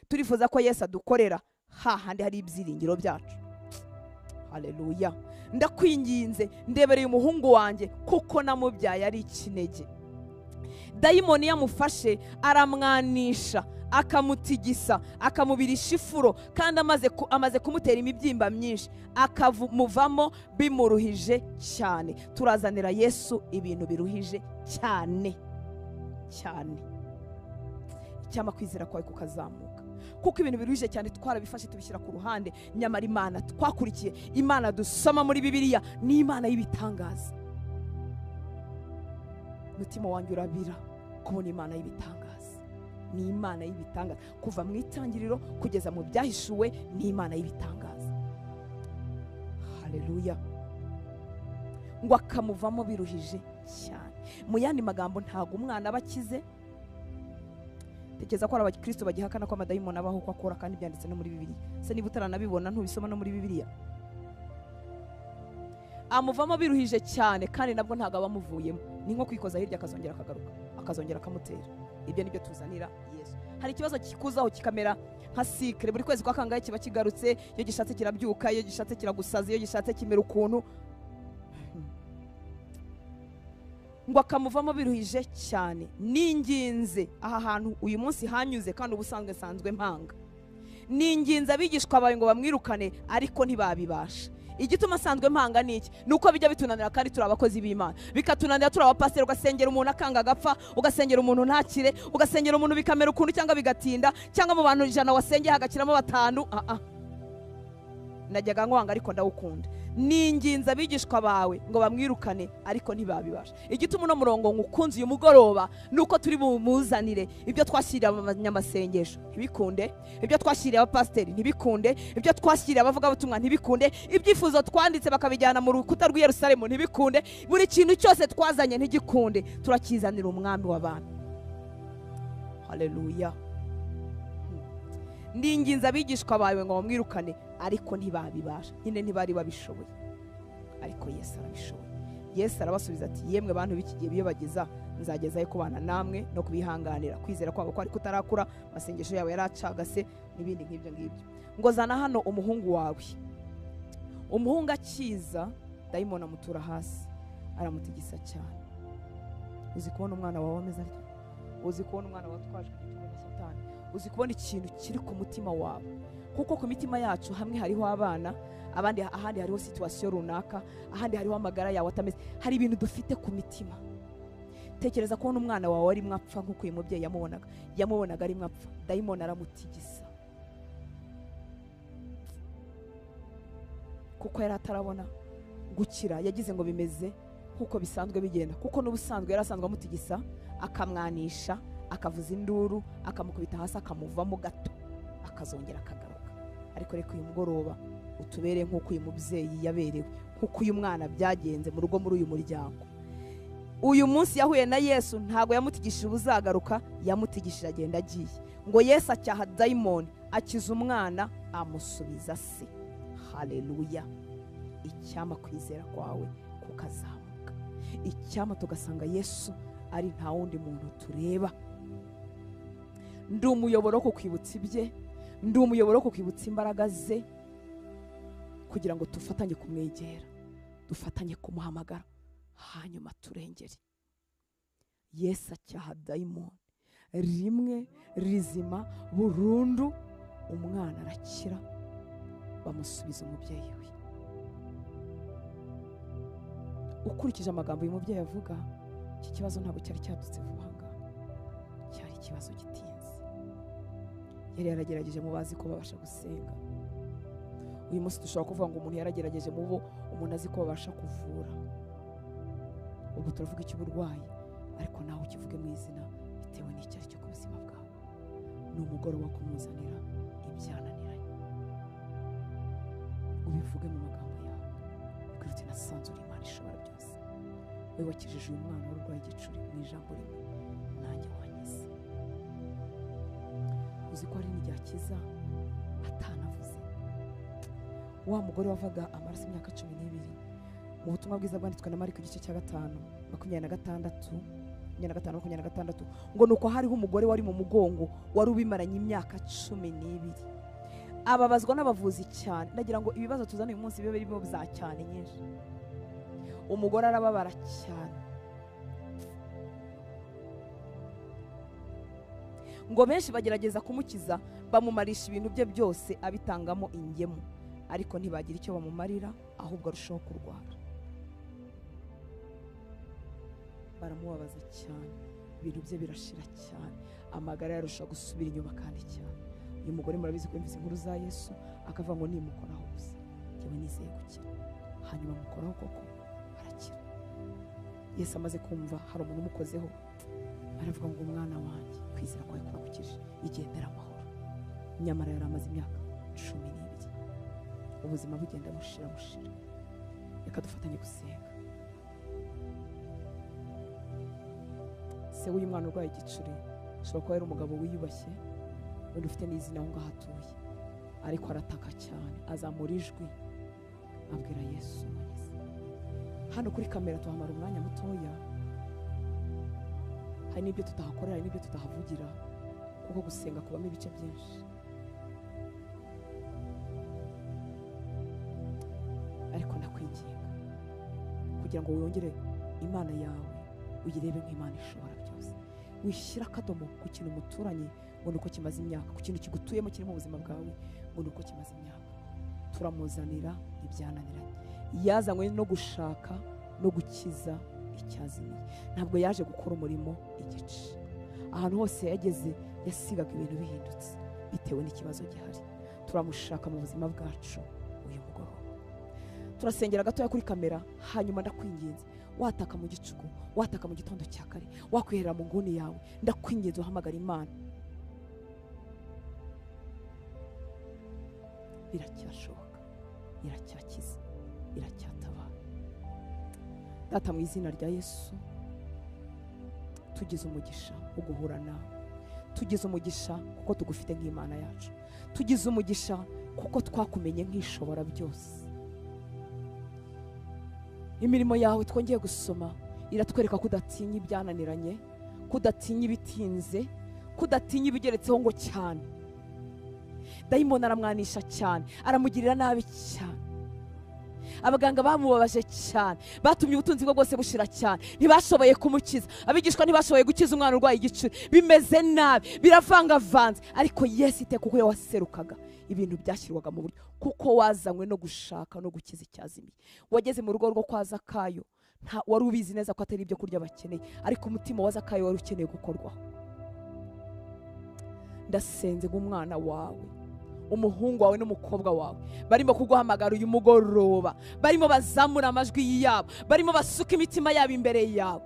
A: Turifuza ko Yesu adukorera hahandi hari ibyiringiro byacu. Haleluya. Ndakwinginze ndebera uyu muhungu wanjye kuko namubyaye ari ikinege. Dayimoni yamufashe aramwanisha, akamutigisa, akamubirisha ifuro, kandi amaze kumutera imibyimba myinshi, akamuvamo bimuruhije cyane. Turazanira Yesu ibintu biruhije cyane cyane. Icyama kwizera kwawe kukazamuka, kuko ibintu biruhije cyane twarabifashe tubishyira ku ruhande. Nyamara Imana twakurikiye, Imana dusoma muri Bibiliya, ni Imana y'ibitangaza. Mutima wanjye urabira kubona Imana y'ibitangaza. Ni Imana y'ibitangaza kuva mu itangiriro kugeza mu byahishuwe, ni Imana y'ibitangaza. Haleluya. Ngo akamuvamo biruhije cyane. Mu yandi magambo, ntago umwana abakize. Tekeza ko ari abakristo bagihakana ko amadayimoni abaho ko akora, kandi byanditse no muri Bibiliya. Se niba utaranabibona ntubisoma no muri Bibiliya. Amuvamo biruhije cyane, kandi nabwo ntago abamuvuyemo. Ni nko kwikoza hirya akazongera akagaruka, akazongera akamutera. Ibyo nibyo tuzanira Yesu. Hari ikibazo kikuzaho kikamera nka sikre, buri kwezi kwa kangahe kiba kigarutse. Iyo gishatse kirabyuka, iyo gishatse kiragusaza, iyo gishatse kimera ukuntu. Ngo akamuvamo biruhije cyane. Ninginze aha hantu uyu munsi hanyuze, kandi ubusanzwe sanzwe mpanga. Ninginze abigishwa bawe ngo bamwirukane, ariko ntibabibasha. Igituma sanzwe mpanga niki? Nuko bijya bitunanira, kandi turi abakozi b'Imana. Bikatunanira, turi abapasiteri, ugasengera umuntu akanga agapfa, ugasengera umuntu ntakire, ugasengera umuntu bikamera ukuntu cyangwa bigatinda, cyangwa mu bantu 100 wasengeye hagakiramo 5. Najyaga nkwanga ariko ndawukunda. Ninginze abigishwa bawe ngo bamwirukane, ariko ntibabibasha. Igituma uno murongo ngukunze uyu mugoroba, nuko turi bumuzanire ibyo twashyiriye abanyamasengesho ntibikunde, ibyo twashyiriye abapasiteri ntibikunde, ibyo twashyiriye abavuga butumwa ntibikunde, ibyifuzo twanditse bakabijyana mu rukuta rw'i Yerusalemu ntibikunde. Buri kintu cyose twazanye ntigikunde, turakizanira umwami w'abantu. Haleluya. Ninginze abigishwa bawe ngo bamwirukane, ariko ntibabibasha. Nyine ntibari babishoboye, ariko Yesu arabishoboye. Yesu arabasubiza ati yemwe bantu b'iki gihe biyobagiza nzagezayo kubana namwe no kubihanganira, kwizera kwabo ko ariko utarakura, amasengesho yawe yaracagase n'ibindi nk'ibyo ngibyo. Ngo zana hano umuhungu wawe. Umuhungu akiza dayimoni amutura hasi aramutigisa cyane. Uzi kubona umwana wawe ameze atyo? Uzi kubona umwana watwajwe n'igitugu na Satani? Uzi kubona ikintu kiri ku mutima wawe? Kuko ku mitima yacu hamwe hariho abana, ahandi hariho situasiyo runaka, ahandi hariho amagara yawe atameze, hari ibintu dufite ku mitima. Tekereza kubona umwana wawe ari mwapfa nk'uko uyu mubyeyi yamubonaga ari mwapfa, dayimoni aramutigisa kuko yari atarabona gukira. Yagize ngo bimeze nk'uko bisanzwe bigenda, kuko n'ubusanzwe yari asanzwe amutigisa, akamwanisha, akavuza induru, akamukubita hasi, akamuvamo gato, akazongera akagaruka. Ariko reka uyu mugoroba utubereye nk'uko uyu mubyeyi yaberewe, nk'uko uyu mwana byagenze mu rugo, muri uyu muryango. Uyu munsi yahuye na Yesu, ntago yamutigishije ubuzagaruka, yamutigishije agenda agiye. Ngo Yesu acyaha dayimoni, akiza umwana, amusubiza se. Haleluya. Icyama kwizera kwawe kukazamuka, icyama tugasanga Yesu ari nta wundi muntu tureba. Ndi umuyoboro wo kwibutsa ibye, ndi umuyoboro wo kwibutsa imbaraga ze, kugira ngo tufatanye kumwegera, dufatanye kumuhamagara, hanyuma turengere. Yesu acyaha dayimoni rimwe rizima burundu, umwana arakira, bamusubiza umubyeyi we. Ukurikije amagambo uyu mubyeyi avuga, iki kibazo ntabwo cyari cyadutse vuba ngaha, cyari ikibazo gitinze. Yari yaragerageje mu bazi ko babasha gusenga. Uyu munsi dushobora kuvuga ngo umuntu yaragerageje mu bo umuntu azi ko babasha kuvura. Ubwo turavuga icy'uburwayi, ariko nawe ukivuge mu izina bitewe n'icyo ari cyo ku buzima bwawe. Ni umugoroba wo kumuzanira ibyananiranye. Ubivuge mu magambo yawe, ubwira uti nasanze uri Imana ishobora byose. We wakijije uyu mwana w'urwaye igicuri mu ijambo rimwe, nanjye wankiza. Uzi ko hari n'igihe akiza atanavuze. Wa mugore wavaga amaraso imyaka 12, mu butumwa bwiza bwanditswe na Mariko igice cya 5:26, ngo nuko hariho umugore wari mu mugongo wari ubimaranye imyaka 12. Ababazwa n'abavuzi cyane. Ndagira ngo ibibazo tuzana uyu munsi bibe birimo bya cyane nyinshi. Umugore arababara cyane, ngo benshi bagerageza kumukiza, bamumarisha ibintu bye byose abitangamo ingemu, ariko ntibagira icyo bamumarira, ahubwo arushaho kurwara. Baramubabaza cyane, ibintu bye birashira cyane, amagara yarushaho gusubira inyuma kandi cyane. Uyu mugore murabizi ko yumvise inkuru za Yesu, akavuga ngo nimukoraho gusa njyewe nizeye gukira. Hanyuma mukoraho koko arakira. Yesu amaze kumva hari umuntu umukozeho, aravuga ngo umwana wanjye, kwizera kwawe kuragukije, igendera amahoro. Nyamara yari amaze imyaka 12, ubuzima bugenda bushira. Reka dufatanye gusenga. Se w'uyu mwana urwaye igicuri ashobora kuba ari umugabo wiyubashye, wenda ufite n'izina aho ngaho atuye, ariko arataka cyane, azamura ijwi abwira Yesu umukiza. Hano kuri kamera tuhamara umwanya mutoya, hari n'ibyo tutahakorera, hari n'ibyo tutahavugira, kuko gusenga kubamo ibice byinshi. Ariko ndakwinginga kugira ngo wongere Imana yawe uyirebe nk'Imana ishobora byose. Wishyira akadomo ku kintu umuturanye ngo nuko kimaze imyaka, ku kintu kigutuyemo kiri mu buzima bwawe ngo nuko kimaze imyaka. Turamuzanira ibyananiranye. Yazanywe no gushaka no gukiza icyazimiye. Ntabwo yaje gukora umurimo igice. Ahantu hose yageze yasigaga ibintu bihindutse bitewe n'ikibazo gihari. Turamushaka mu buzima bwacu uyu mugoroba. Turasengera gatoya kuri kamera, hanyuma ndakwinginze, wataka mu gicuku, wataka mu gitondo cya kare, wakwiherera mu nguni yawe, ndakwinginze uhamagara Imana. Biracyashoboka, iracyakiza, iracyatabara. Data, mu izina rya Yesu, tugize umugisha wo guhura nawe. Tugize umugisha kuko tugufite nk'Imana yacu. Tugize umugisha kuko twakumenye nk'ishobora byose. imirimo yawe twongeye gusoma iratwereka ko udatinya ibyananiranye, ko udatinya ibitinze, ko udatinya ibigeretseho ngo cyane. Dayimoni aramwanisha cyane, aramugirira nabi cyane. Abaganga bamubabaje cyane, batumye ubutunzi bwe bwose bushira cyane, ntibashoboye kumukiza. Abigishwa ntibashoboye gukiza umwana urwaye igicuri, bimeze nabi, biravangavanze. Ariko Yesu ite kuko waserukaga, ibintu byashyirwaga mu buryo, kuko wazanywe no gushaka no gukiza icyazimiye. Wageze mu rugo rwo kwa Zakayo, wari ubizi neza ko atari ibyo kurya bakeneye, ariko umutima wa Zakayo wari ukeneye gukorwaho. Ndasenze ng'umwana wawe, umuhungu wawe n'umukobwa wawe barimo kuguhamagara uyu mugoroba, barimo bazamura amajwi yabo, barimo basuka imitima yabo imbere yabo.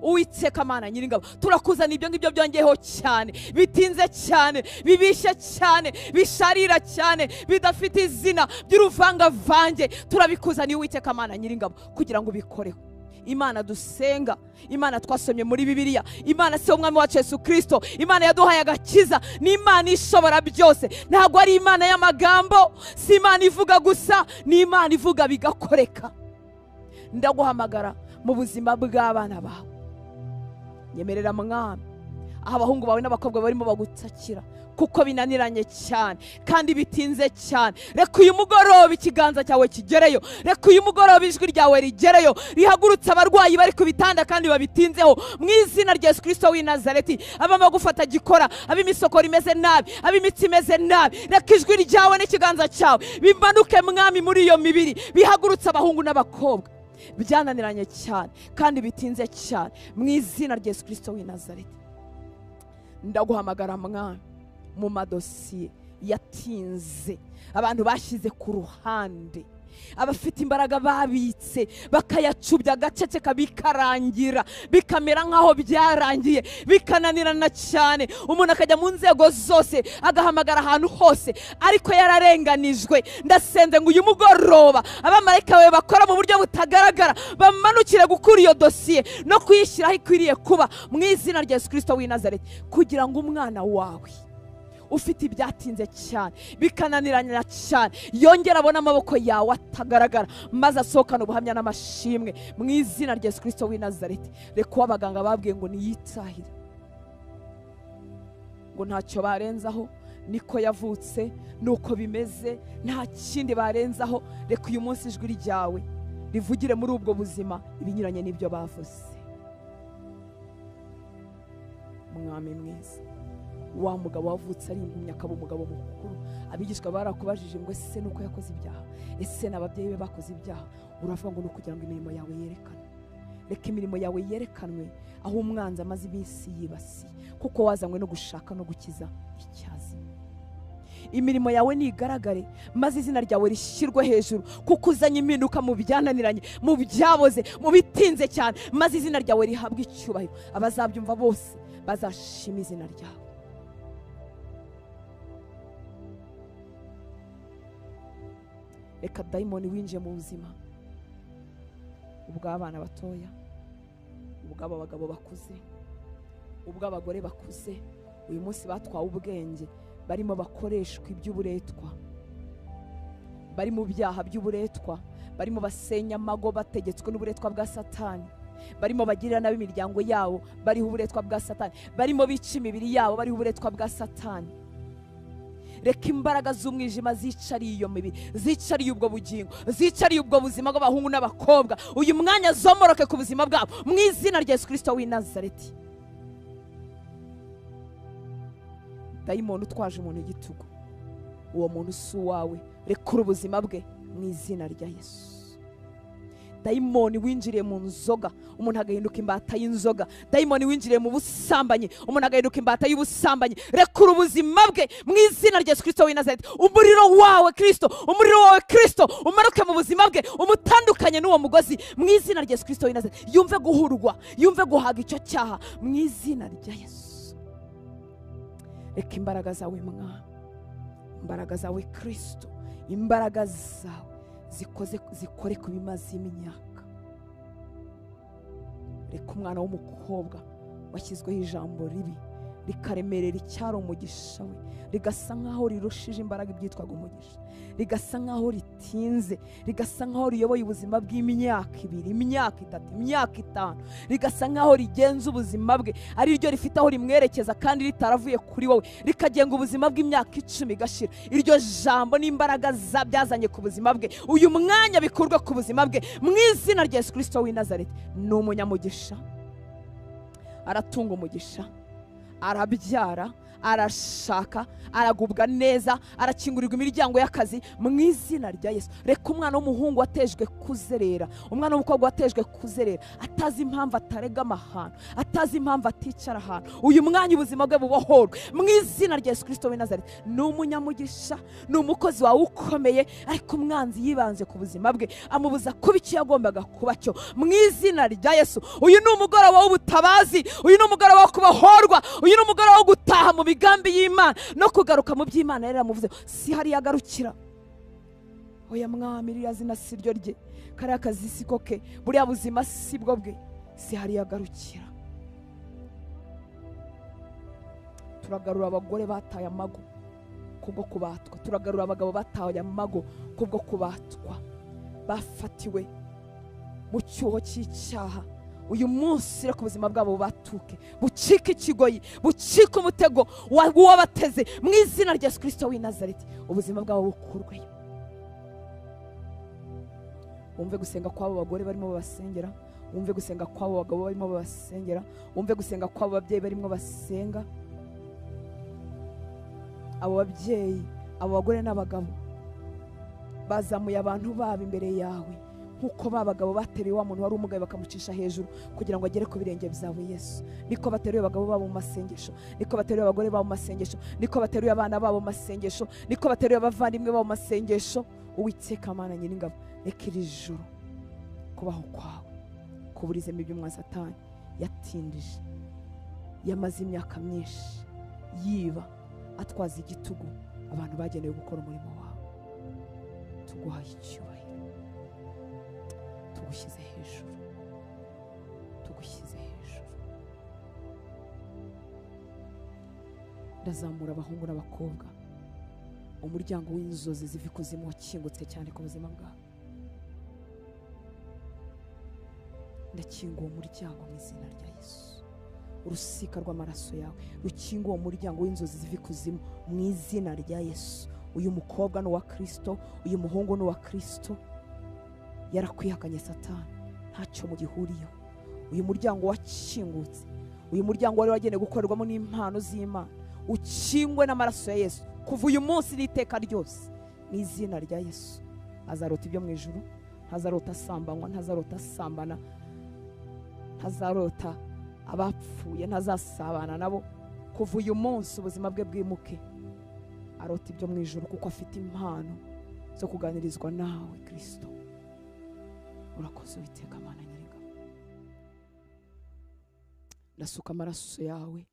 A: Uwiteka Mana Nyiringabo, turakuzana ibyo ngibyo byongeyeho cyane, bitinze cyane, bibishye cyane, bisharira cyane, bidafite izina, by'uruvangavange. Turabikuzaniye Uwiteka Mana Nyiringabo kugira ngo ubikoreho. Imana dusenga, Imana twasomye muri Bibiliya, Imana si umwami wacu Yesu Kristo, Imana yaduhaye agakiza, ni Imana ishobora byose. Ntabwo ari Imana y'amagambo, si Imana ivuga gusa, ni Imana ivuga bigakoreka. Ndaguhamagara mu buzima bw'abana bawe, nyemerera Mwami, aho abahungu bawe n'abakobwa barimo bagutakira kuko binaniranye cyane kandi bitinze cyane. Reka uyu mugoroba ikiganza cyawe kigereyo, reka uyu mugoroba ijwi ryawe rigereyo, rihagurutse abarwayi bari ku bitanda kandi babitinzeho, mu izina rya Yesu Kristo w'i Nazareti. Abamagufata gikora, ab'imisokoro imeze nabi, ab'imitsi imeze nabi, reka ijwi ryawe n'ikiganza cyawe bimanuke Mwami muri iyo mibiri, bihagurutse abahungu n'abakobwa byananiranye cyane kandi bitinze cyane, mu izina rya Yesu Kristo w'i Nazareti. Ndaguhamagara Mwami, mu madosiye yatinze, abantu bashyize ku ruhande, abafite imbaraga babitse bakayacubya agaceceka bikarangira, bikamera nk'aho byarangiye, bikananirana cyane. Umuntu akajya mu nzego zose, agahamagara ahantu hose, ariko yararenganijwe. Ndasenze ngo uyu mugoroba abamarayika bawe bakora mu buryo butagaragara bamanukire gukura iyo dosiye no kuyishyiraho ikwiriye kuba, mu izina rya Yesu Kristo w'i Nazareti, kugira ngo umwana wawe ufite ibyatinze cyane, bikananirana cyane, yongera abona amaboko yawe atagaragara, maze asohokana ubuhamya n'amashimwe, mu izina rya Yesu Kristo w'i Nazareti. Reka abaganga babwiye ngo niyitahire, ngo ntacyo barenzaho, niko yavutse, nuko bimeze, nta kindi barenzaho. Reka uyu munsi ijwi ryawe rivugire muri ubwo buzima ibinyuranye n'ibyo bavuze. Mwami mwiza, wa mugabo wavutse ari impumyi akaba umugabo mukuru, abigishwa barakubajije ngo ese nuko yakoze ibyaha, ese n'ababyeyi be bakoze ibyaha? Uravuga ngo nukugira ngo imirimo yawe yerekanwe. Reka imirimo yawe yerekanwe aho umwanzi amaze iminsi yibasiye, kuko wazanywe no gushaka no gukiza icyazimye. Imirimo yawe nigaragare, maze izina ryawe rishyirwe hejuru, kuko uzanye impinduka mu byananiranye, mu byaboze, mu bitinze cyane, maze izina ryawe rihabwe icyubahiro. Abazabyumva bose bazashima izina ryawe. Reka dayimoni winjiye mu buzima ubw'abana batoya, ubw'abagabo bakuze, ubw'abagore bakuze, uyu munsi batwawe ubwenge, barimo bakoreshwa iby'uburetwa, bari mu byaha by'uburetwa, barimo basenya amago bategetswe n'uburetwa bwa Satani, barimo bagirira nabi imiryango yabo, bariho uburetwa bwa Satani, barimo bica imibiri yabo, bariho uburetwa bwa Satani. Reka imbaraga z'umwijima zicariye iyo mibiri, zicariye ubwo bugingo, zicariye ubwo buzima bw'abahungu n'abakobwa, uyu mwanya zomoroke ku buzima bwabo, mu izina rya Yesu Kristo w'i Nazareti. Dayimoni utwaje umuntu igitugu, uwo muntu si uwawe, rekura ubuzima bwe mu izina rya Yesu. Dayimoni winjiriye mu nzoga, umuntu agahinduka imbata y'inzoga. Dayimoni winjiriye mu busambanyi, umuntu agahinduka imbata y'ubusambanyi. Rekura ubuzima bwe mu izina rya Yesu Kristo w'i Nazareti. Umuriro wawe Kristo, umuriro wawe Kristo umanuke mu buzima bwe, umutandukanye n'uwo mugozi mu izina rya Yesu Kristo w'i Nazareti. Yumve guhurwa, yumve guhaga icyo cyaha mu izina rya Yesu. Reka imbaraga zawe Mwami, imbaraga zawe Kristo, imbaraga zawe zikore ku bimaze imyaka. Reka umwana w'umukobwa washyizweho ijambo ribi rikaremerera icyari umugisha we, rigasa nk'aho rirushije imbaraga ibyitwaga umugisha, rigasa nk'aho ritinze, rigasa nk'aho riyoboye ubuzima bw'imyaka 2, imyaka 3, imyaka 5, rigasa nk'aho rigenza ubuzima bwe ari ryo rifite aho rimwerekeza kandi ritaravuye kuri wowe, rikagenga ubuzima bw'imyaka 10 igashira. Iryo jambo n'imbaraga byazanye ku buzima bwe uyu mwanya bikurwe ku buzima bwe mu izina rya Yesu Kristo w'i Nazareti. Ni umunyamugisha, aratunga umugisha, arabyara, arashaka, aragubwa neza, arakingurirwa imiryango y'akazi mu izina rya Yesu. Reka umwana w'umuhungu watejwe kuzerera, umwana w'umukobwa watejwe kuzerera, atazi impamvu atarega amahano, atazi impamvu aticara ahantu, uyu mwanya ubuzima bwe bubohorwe mu izina rya Yesu Kristo w'i Nazareti. Ni umunyamugisha, ni umukozi wawe ukomeye, ariko umwanzi yibanze ku buzima bwe amubuza kuba icyo yagombaga kuba cyo mu izina rya Yesu. Uyu ni umugoroba w'ubutabazi, uyu ni umugoroba wo kubohorwa, uyu ni umugoroba wo gutaha mu migambi y'Imana no kugaruka mu by'Imana yari yamuvuze. Si hari yagarukira, oya mwami, ririya zina si ryo rye, kariya kazi si ko ke, buriya buzima si bwo bwe, si hari yagarukira. Turagarura abagore bataye amago kubwo kubatwa, turagarura abagabo bataye amago kubwo kubatwa, bafatiwe mu cyuho cy'icyaha. Uyu munsi reka ubuzima bwabo batuke, bucike ikigoyi, bucike umutego wabateze mu izina rya Yesu Kristo w'i Nazareti. Ubuzima bwabo bukurweyo. Wumve gusenga kw'abo bagore barimo babasengera, wumve gusenga kw'abo bagabo barimo babasengera, wumve gusenga kw'abo babyeyi barimo basenga. Abo babyeyi, abo bagore n'abagabo bazamuye abantu babo imbere yawe, nkuko babagabo bateruye wa muntu wari umugaye bakamucisha hejuru kugira ngo agere ku birenge byawe Yesu. Niko bateruye abagabo babo mu masengesho, niko bateruye abagore babo mu masengesho, niko bateruye abana babo mu masengesho, niko bateruye abavandimwe babo mu masengesho. Uwiteka Mana Nyiringabo, reka iri joro kubaho kwawe kuburizemo iby'umwa Satani yatindije, yamaze imyaka myinshi yiba, atwaza igitugu abantu bagenewe gukora umurimo wawe. Tuguhaye icyubahiro, tugushyize hejuru, tugushyize hejuru. Ndazamura abahungu n'abakobwa, umuryango w'inzozi ziva ikuzimu wakingutse cyane ku buzima bwawe. Ndakinga uwo muryango mu izina rya Yesu. Urusika rw'amaraso yawe rukinga uwo muryango w'inzozi ziva ikuzimu mu izina rya Yesu. Uyu mukobwa ni uwa Kristo, uyu muhungu ni uwa Kristo. Yarakwihakanye Satani, ntacyo mugihuriyeho. Uyu muryango wakingutse, uyu muryango wari wagenewe gukorerwamo n'impano z'Imana, ukingwe n'amaraso ya Yesu kuva uyu munsi n'iteka ryose mu izina rya Yesu. Azarota ibyo mu ijuru, ntazarota asambanywa, ntazarota asambana, ntazarota abapfuye, ntazasabana nabo. Kuva uyu munsi ubuzima bwe bwimuke, arota ibyo mu ijuru kuko afite impano zo kuganirizwa nawe Kristo. Urakoze Uwiteka Mana Nyiringabo. Ndasuka amaraso yawe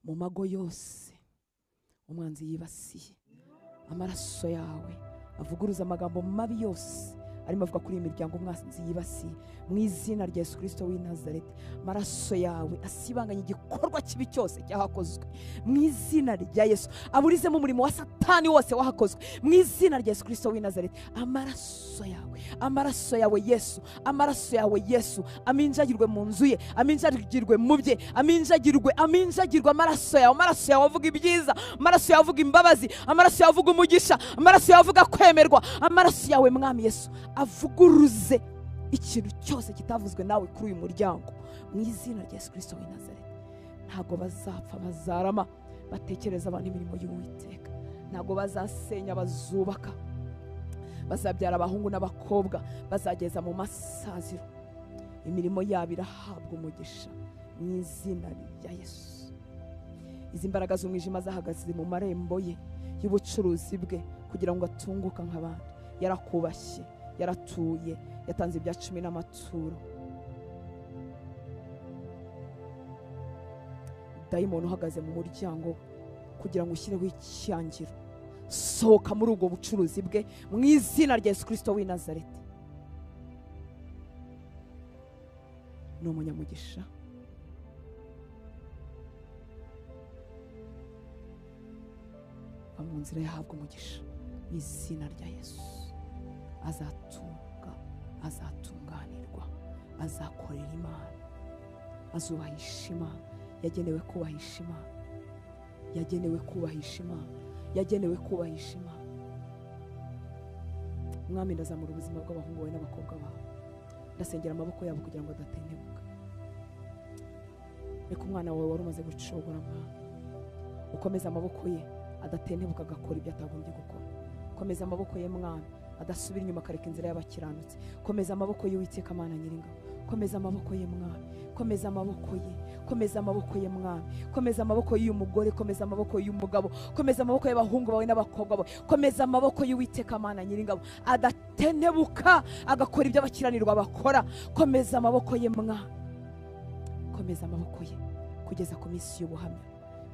A: mu mago yose umwanzi yibasiye. Amaraso yawe avuguruza amagambo mabi yose arimo avuga kuri imiryango umwanzi yibasiye mu izina rya Yesu Kristo w'i Nazareti. Amaraso yawe asibanganya igikorwa kibi cyose cyahakozwe mu izina rya Yesu. Aburizemo umurimo wa Satani wose wahakozwe mu izina rya Yesu Kristo w'i Nazareti. Amaraso yawe, amaraso yawe Yesu, amaraso yawe Yesu aminjagirwe mu nzu ye, aminjagirwe mu bye, aminjagirwe amaraso yawe. Amaraso yawe avuga ibyiza, amaraso yawe avuga imbabazi, amaraso yawe avuga umugisha, amaraso yawe avuga kwemerwa. Amaraso yawe Mwami Yesu avuguruze ikintu cyose kitavuzwe nawe kuri uyu muryango mu izina rya Yesu Kristo w'i Nazareti. Ntago bazapfa, bazarama batekereza abantu imirimo y'Uwiteka. Ntago bazasenya, bazubaka, bazabyara abahungu n'abakobwa, bazageza mu masaziro. Imirimo yabo irahabwa umugisha mu izina rya Yesu. Izi mbaraga z'umwijima zahagaze mu marembo ye y'ubucuruzi bwe kugira ngo atunguka nk'abandi. Yarakubashye, yaratuye, yatanze ibya 10 n'amaturo. Dayimoni uhagaze mu muryango kugira ngo ushyireho icyangiro, sohoka muri ubwo bucuruzi bwe mu izina rya Yesu Kristo w'i Nazareti. Ni umunyamugisha, mu nzira yahabwa umugisha mu izina rya Yesu. Azatunga, azatunganirwa, azakorera Imana, azubahisha Imana. Yagenewe kubahisha Imana, yagenewe kubahisha Imana, yagenewe kubahisha Imana. Mwami, ndazamura ubuzima bw'abahungu bawe n'abakobwa bawe, ndasengera amaboko yabo kugira ngo adatentebuka. Reka umwana wawe wari umaze gucogora Mwami, ukomeza amaboko ye adatentebuka agakora ibyo atagombye gukora. Komeza amaboko ye Mwami, adasubira inyuma akareka inzira y'abakiranutsi. Komeza amaboko ye Uwiteka Mana Nyiringabo, komeza amaboko ye Mwami, komeza amaboko ye, komeza amaboko ye Mwami, komeza amaboko y'umugore, komeza amaboko y'umugabo, komeza amaboko y'abahungu bawe n'abakobwa bawe, komeza amaboko y'Uwiteka Mana Nyiringabo, adatentebuka agakora ibyo abakiranirwa bakora. Komeza amaboko ye Mwami, komeza amaboko ye kugeza ku minsi y'ubuhamya,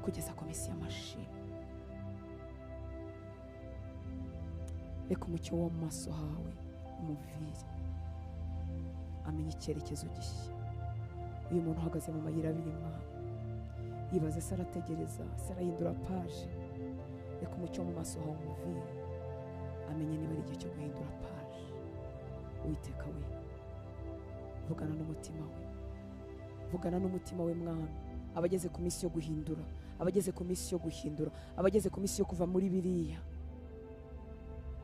A: kugeza ku minsi y'amashimwe. Reka umucyo wo mu maso hawe umuvire, amenye icyerekezo gishya. Uyu muntu uhagaze mu mayira abiri Mwami, yibaza se arategereza, se arahindura paje. Reka umucyo wo mu maso hawe umuvire, amenye niba ari igihe cyo guhindura paje. Uwiteka we, vugana n'umutima we, vugana n'umutima we Mwami. Abageze ku minsi yo guhindura, abageze ku minsi yo guhindura, abageze ku minsi yo kuva muri biriya,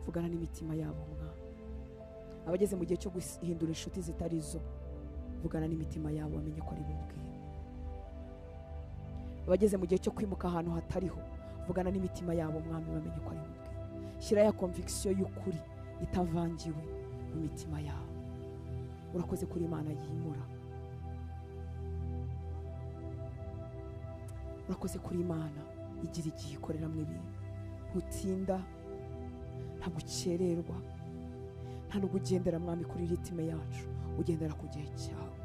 A: vugana n'imitima yabo Mwami. Abageze mu gihe cyo guhindura inshuti zitari zo, vugana n'imitima yabo, bamenye ko ari bubwire. Abageze mu gihe cyo kwimuka ahantu hatariho, vugana n'imitima yabo Mwami, bamenye ko ari bubwire. Shyira ya conviction y'ukuri itavangiwe mu mitima yabo. Urakoze kuri Imana yimura, urakoze kuri Imana igira igihe ikorera mu ibintu. Ntutinda, ntabwo ukererwa, nta nubwo ugendera Mwami kuri ritime yacu, ugendera ku gihe cyawe.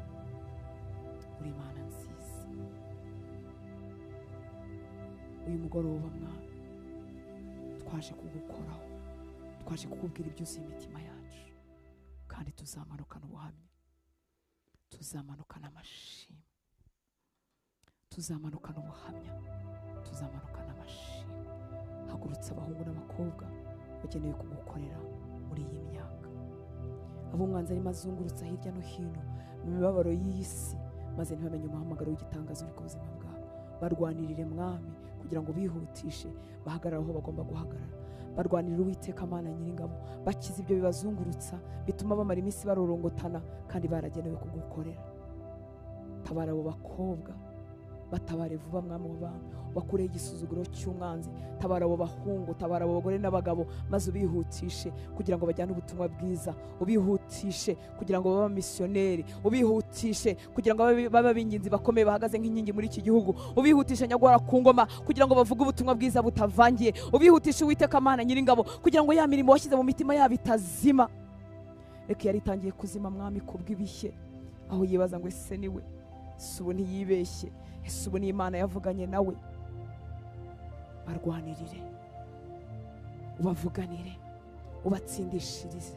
A: Uri Imana nziza. Uyu mugoroba Mwami, twaje kugukoraho, twaje kukubwira ibyuzuye imitima yacu, kandi tuzamanukana ubuhamya, tuzamanukana amashimwe, tuzamanukana ubuhamya, tuzamanukana amashimwe. Hagurutse abahungu n'abakobwa bagenewe kugukorera muri iyi myaka. Abo umwanzi arimo azungurutsa hirya no hino mu mibabaro y'iyi si, maze ntibamenye umuhamagaro w'igitangazo uri ku buzima bwabo. Barwanirire Mwami kugira ngo bihutishe, bahagarare aho bagomba guhagarara. Barwanirire Uwiteka Mana Nyiringabo, bakize ibyo bibazungurutsa bituma bamara iminsi barorongotana kandi baragenewe kugukorera. Tabara abo bakobwa, batabare vuba Mwami w'abami, bakureho igisuzuguro cy'umwanzi. Tabara abo bahungu, tabara abo bagore n'abagabo, maze ubihutishe kugira ngo bajyane ubutumwa bwiza. Ubihutishe kugira ngo babe missioneri, ubihutishe kugira ngo babe ab'ingenzi bakomeye bahagaze nk'inkingi muri iki gihugu. Ubihutishe nyagwara ku ngoma kugira ngo bavuge ubutumwa bwiza butavangiye. Ubihutishe Uwiteka Mana Nyiringabo kugira ngo ya mirimo washyize mu mitima yabo itazima. Reka yari itangiye kuzima Mwami kubw'ibishye, aho yibaza ngo ese niwe, ese ubu ntiyibeshye, ese ubu ni Imana yavuganye nawe. Barwanirire, ubavuganire, ubatsindishirize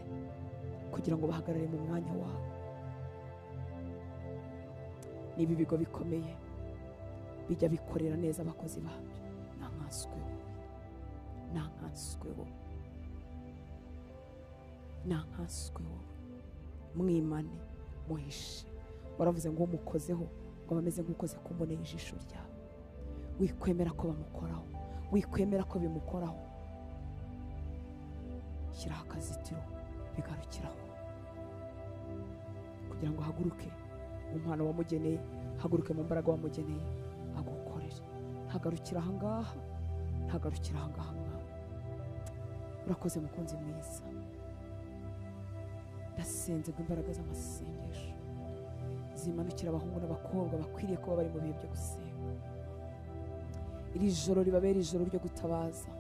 A: kugira ngo bahagarare mu mwanya wawe. Niba ibigo bikomeye bijya bikorera neza abakozi babyo, ntankasweho, ntankasweho, ntankasweho. Mwimane, muhishe. Waravuze ngo umukozeho ngo bameze nk'ukoze ku mbone y'ijisho ryawe. Wikwemera ko bamukoraho, wikwemera ko bimukoraho. Shyiraho akazitiro bigarukiraho kugira ngo haguruke mu mpano wamugeneye, haguruke mu mbaraga wamugeneye, agukorere. Hagarukira ahangaha, hagarukira ahangaha Mwami. Urakoze mukunzi mwiza. Ndasenze ngo imbaraga z'amasengesho zimanukira abahungu n'abakobwa bakwiriye kuba bari mu bihe byo gusenga. Iri joro ribabera ijoro ryo gutabaza,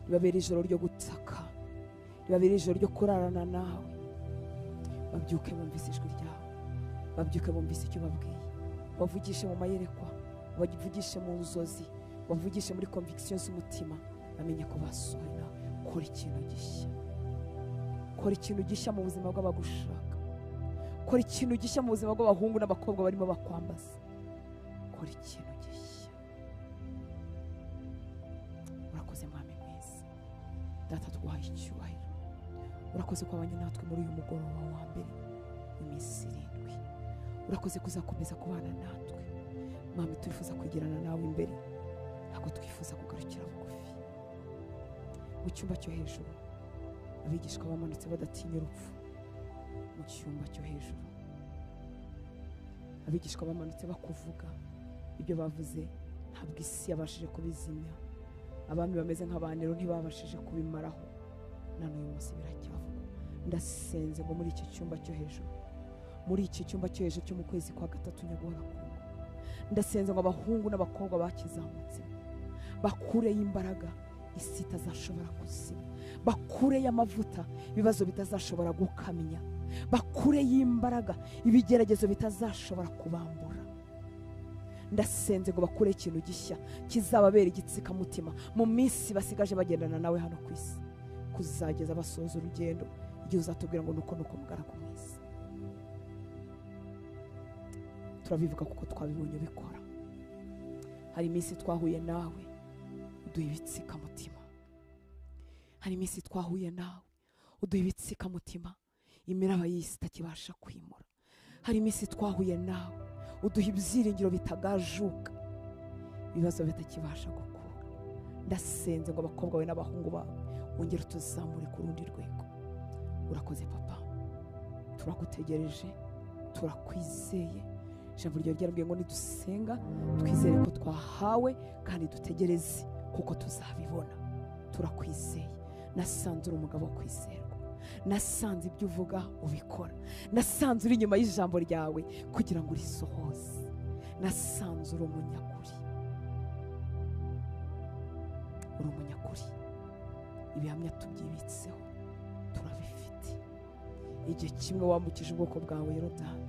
A: ribabera ijoro ryo gutaka, ribabera ijoro ryo kurarana nawe. Babyuke bumvise ijwi ryawe, babyuke bumvise icyo babwiye, bavugishe mu mayerekwa, bavugishe mu nzozi, bavugishe muri conviction z'umutima, bamenye ko basuwe nawe. Kora ikintu gishya, kora ikintu gishya mu buzima bw'abagushaka, kora ikintu gishya mu buzima bw'abahungu n'abakobwa barimo bakwambaza. Kora ikintu gishya. Urakoze Mwami mwiza. data tuguhaye icyubahiro. Urakoze ko abanye natwe muri uyu mugoroba wa mbere w'iminsi 7. Urakoze kuzakomeza kubana natwe Mwami. Twifuza kwigirana nawe imbere, ntabwo twifuza kugarukira bugufi. Mu cyumba cyo hejuru abigishwa bamanutse badatinya urupfu. Mu cyumba cyo hejuru abigishwa bamanutse bakuvuga ibyo bavuze, ntabwo isi yabashije kubizimya. Abami bameze nk'abanero ntibabashije kubimaraho, na n'uyu munsi biracyavuga. Ndasenze ngo muri iki cyumba cyo hejuru, muri iki cyumba cyo hejuru cyo mu kwezi kwa 3 Nyaguhora Kungu, ndasenze ngo abahungu n'abakobwa bakizamutse bakureyo imbaraga isi itazashobora kuzima, bakureyo amavuta ibibazo bitazashobora gukamya, bakureyo imbaraga ibigeragezo bitazashobora kubambura. Ndasenze ngo bakure ikintu gishya kizababera igitsikamutima mu minsi basigaje bagendana nawe hano ku isi, kuzageza basoza urugendo igihe uzatubwira ngo nuko mugaragu mwiza. Turabivuga kuko twabibonye bikora. Hari iminsi twahuye nawe uduha ibitsikamutima, hari iminsi twahuye nawe uduha ibitsikamutima imiraba y'isi itakibasha kwimura. Hari iminsi twahuye nawe uduha ibyiringiro bitagajuka, ibibazo bitakibasha gukura. Ndasenze ngo abakobwa bawe n'abahungu bawe wongere utuzamure ku rundi rwego. Urakoze papa, turagutegereje, turakwizeye. Ijambo ryawe ryarambwiye ngo nidusenga twizere ko twahawe kandi dutegereze kuko tuzabibona. Turakwizeye. Nasanze uri umugabo wo kwizerwa, nasanze ibyo uvuga ubikora, nasanze uri inyuma y'ijambo ryawe kugira ngo urisohoze, nasanze uri umunyakuri, uri umunyakuri. Ibihamya tubyibitseho turabifite. Igihe kimwe wambukije ubwoko bwawe Yorodani,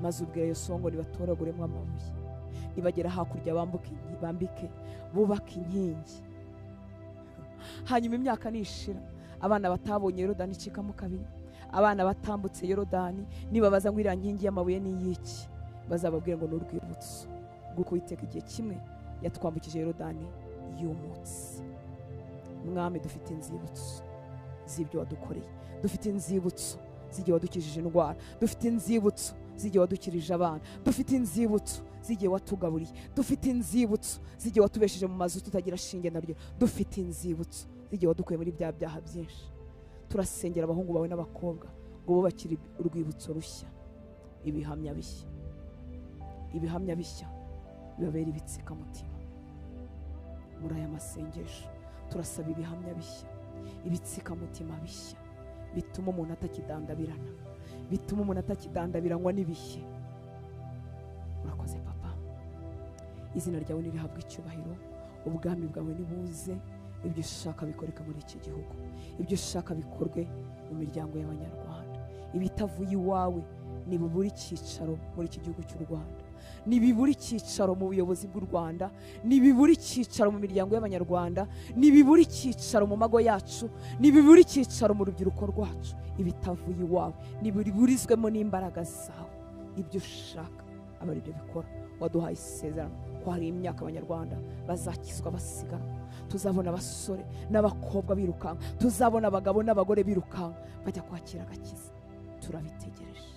A: maze ubwira Yosuwa ngo nibatoraguremo amabuye, nibagera hakurya bambike bubaka inkingi. Hanyuma imyaka nishira, abana batabonye Yorodani icikamo kabiri, abana batambutse Yorodani nibabaza ngo iriya nkingi y'amabuye ni y'iki, bazababwira ngo ni urwibutso rw'uko Uwiteka igihe kimwe yatwambukije Yorodani yumutse. Mwami, dufite inzibutso z'ibyo wadukoreye, dufite inzibutso z'igihe wadukijije indwara, dufite inzibutso z'igihe wadukirije abana, dufite inzibutso z'igihe watugaburiye, dufite inzibutso z'igihe watubesheje mu mazu tutagira shinge na ryo, dufite inzibutso z'igihe wadukuye muri bya byaha byinshi. Turasengera abahungu bawe n'abakobwa ngo bubakire urwibutso rushya, ibihamya bishya, ibihamya bishya bibabera ibitsikamutima. Muri aya masengesho turasaba ibihamya bishya, ibitsikamutima bishya bituma umuntu atakidandabirana, bituma umuntu atakidandabiranywa n'ibihe. Urakoze papa, izina ryawe nirihabwe icyubahiro, ubwami bwawe nibuze, ibyo ushaka bikoreka muri iki gihugu, ibyo ushaka bikorwe mu miryango y'Abanyarwanda. Ibitavuye iwawe nibubura icyicaro muri iki gihugu cy'u Rwanda, nibibura icyicaro mu buyobozi bw'u Rwanda, nibibura icyicaro mu miryango y'Abanyarwanda, nibibura icyicaro mu mago yacu, nibibura icyicaro mu rubyiruko rwacu. Ibitavuye iwawe nibiburizwemo n'imbaraga zawe, ibyo ushaka aba ari byo bikora. Waduhaye isezerano ko hari imyaka Abanyarwanda bazakizwa basigara, tuzabona abasore n'abakobwa birukanka, tuzabona abagabo n'abagore birukanka bajya kwakira agakiza. Turabitegereje,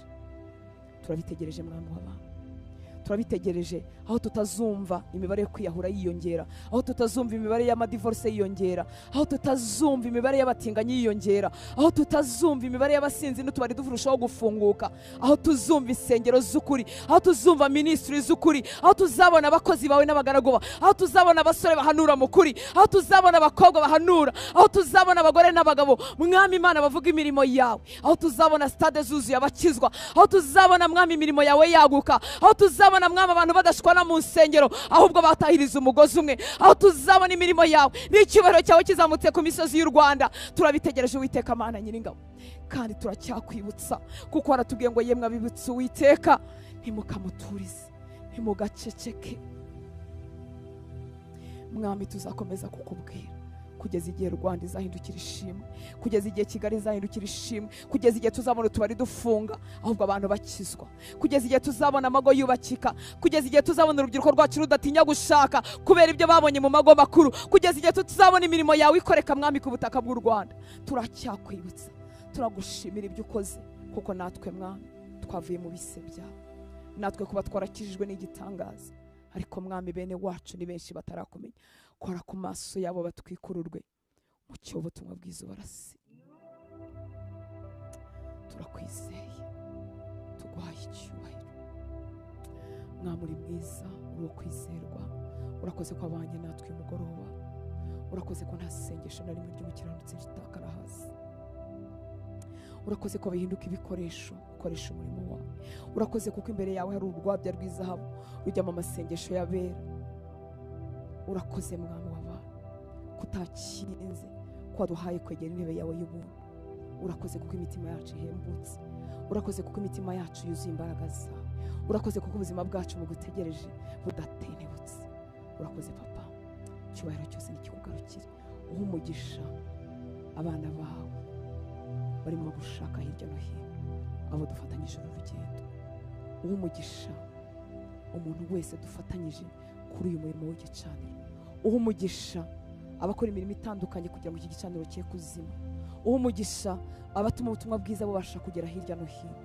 A: turabitegereje mwami w'abantu, turabitegereje. Aho tutazumva imibare yo kwiyahura yiyongera, aho tutazumva imibare y'amadivorce yiyongera, aho tutazumva imibare y'abatinganyi yiyongera, aho tutazumva imibare y'abasinzi n'utubari dufurushaho gufunguka, aho tuzumva insengero z'ukuri, aho tuzumva ministry z'ukuri, aho tuzabona abakozi bawe n'abagaragu bawe, aho tuzabona abasore bahanura mu kuri, aho tuzabona abakobwa bahanura, aho tuzabona abagore n'abagabo mwami Imana bavuga imirimo yawe, aho tuzabona stade zuzuye abakizwa, aho tuzabona mwami imirimo yawe yaguka, aho tuzabona mwami abantu badashwana mu nsengero ahubwo batahiriza umugozi umwe, aho tuzabona imirimo yawe n'icyubahiro cyawe kizamutse ku misozi y'u Rwanda. Turabitegereje Uwiteka Mana Nyiringabo, kandi turacyakwibutsa kuko waratubwiye ngo yemwe abibutsa Uwiteka ntimukamuturize, ntimugaceceke. Mwami, tuzakomeza kukubwira kugeza igihe Rwanda izahindukira ishimwe, kugeza igihe Kigali izahindukira ishimwe, kugeza igihe tuzabona utubari dufunga ahubwo abantu bakizwa, kugeza igihe tuzabona amago yubakika, kugeza igihe tuzabona urubyiruko rwacu rudatinya gushaka kubera ibyo babonye mu mago makuru, kugeza igihe tuzabona imirimo yawe ikoreka mwami ku butaka bw'u Rwanda. Turacyakwibutsa, turagushimira ibyo ukoze, kuko natwe mwami twavuye mu bise byawe, natwe kuba twarakijijwe n'igitangaza. Ariko mwami bene wacu ni benshi batarakumenya, kora ku maso yabo batwikururwe mu cyobo tumwe bwiza barasi. Turakwizeye, tuguhaye icyubahiro mwami, uri mwiza, uri kwizerwa. Urakoze ko abanye natwe mugoroba, urakoze ko nta sengesho na rimwe ry'umukiranutsi ritakara hasi. Urakoze ko bihinduka ibikoresho ukoresha umurimo wawe. Urakoze kuko imbere yawe hari urwabya rw'izahabu rujyamo amasengesho y'abera. Urakoze mwami w'abantu kutakinze, ko waduhaye kwegera intebe yawe y'ubuntu. Urakoze kuko imitima yacu ihembutse, urakoze kuko imitima yacu yuzuye imbaraga zawe, urakoze kuko ubuzima bwacu bugutegereje budatenebutse. Urakoze papa, icyubahiro cyose nikikugarukire. Uha umugisha abana bawe barimo gushaka hirya no hino, abo dufatanyije urugendo. Uha umugisha umuntu wese dufatanyije kuri uyu murimo w'igicaniro. Uha umugisha abakora imirimo itandukanye kugira ngo iki gicaniro cye kuzima. Uha umugisha abatuma ubutumwa bwiza bubasha kugera hirya no hino.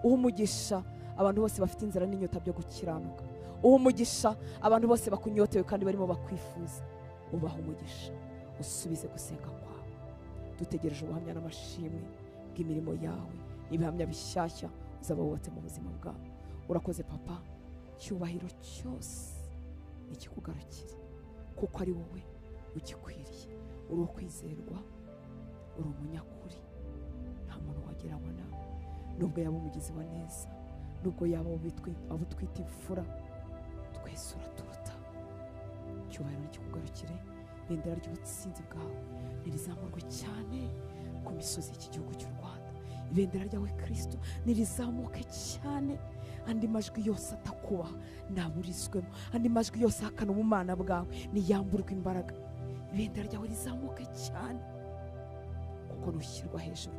A: Uha umugisha abantu bose bafite inzara n'inyota byo gukiranuka. Uha umugisha abantu bose bakunyotewe kandi barimo bakwifuza. Ubaha umugisha, usubize gusenga kwawe. Dutegereje ubuhamya n'amashimwe bw'imirimo yawe, ibihamya bishyashya uzaba wubatse mu buzima bwawe. Urakoze papa, cyubahiro cyose nikikugarukire, kuko ari wowe ugikwiriye. Uri ukwizerwa, uri umunyakuri, nta muntu wageranywa nawe. Nubwo yaba umugizi wa neza, nubwo yaba abo twita imfura, twese uraturuta. Cyubahiro nikikugarukire, ibendera ry'ubutsinzi bwawe nirizamurwe cyane ku misozi y'iki gihugu cy'u Rwanda. Ibendera ryawe Kristo nirizamuke cyane, andi majwi yose atakubaha naburizwemo, andi majwi yose ahakana ubumana bwawe niyamburwe imbaraga. Ibendera ryawe rizamuke cyane, kuko nushyirwa hejuru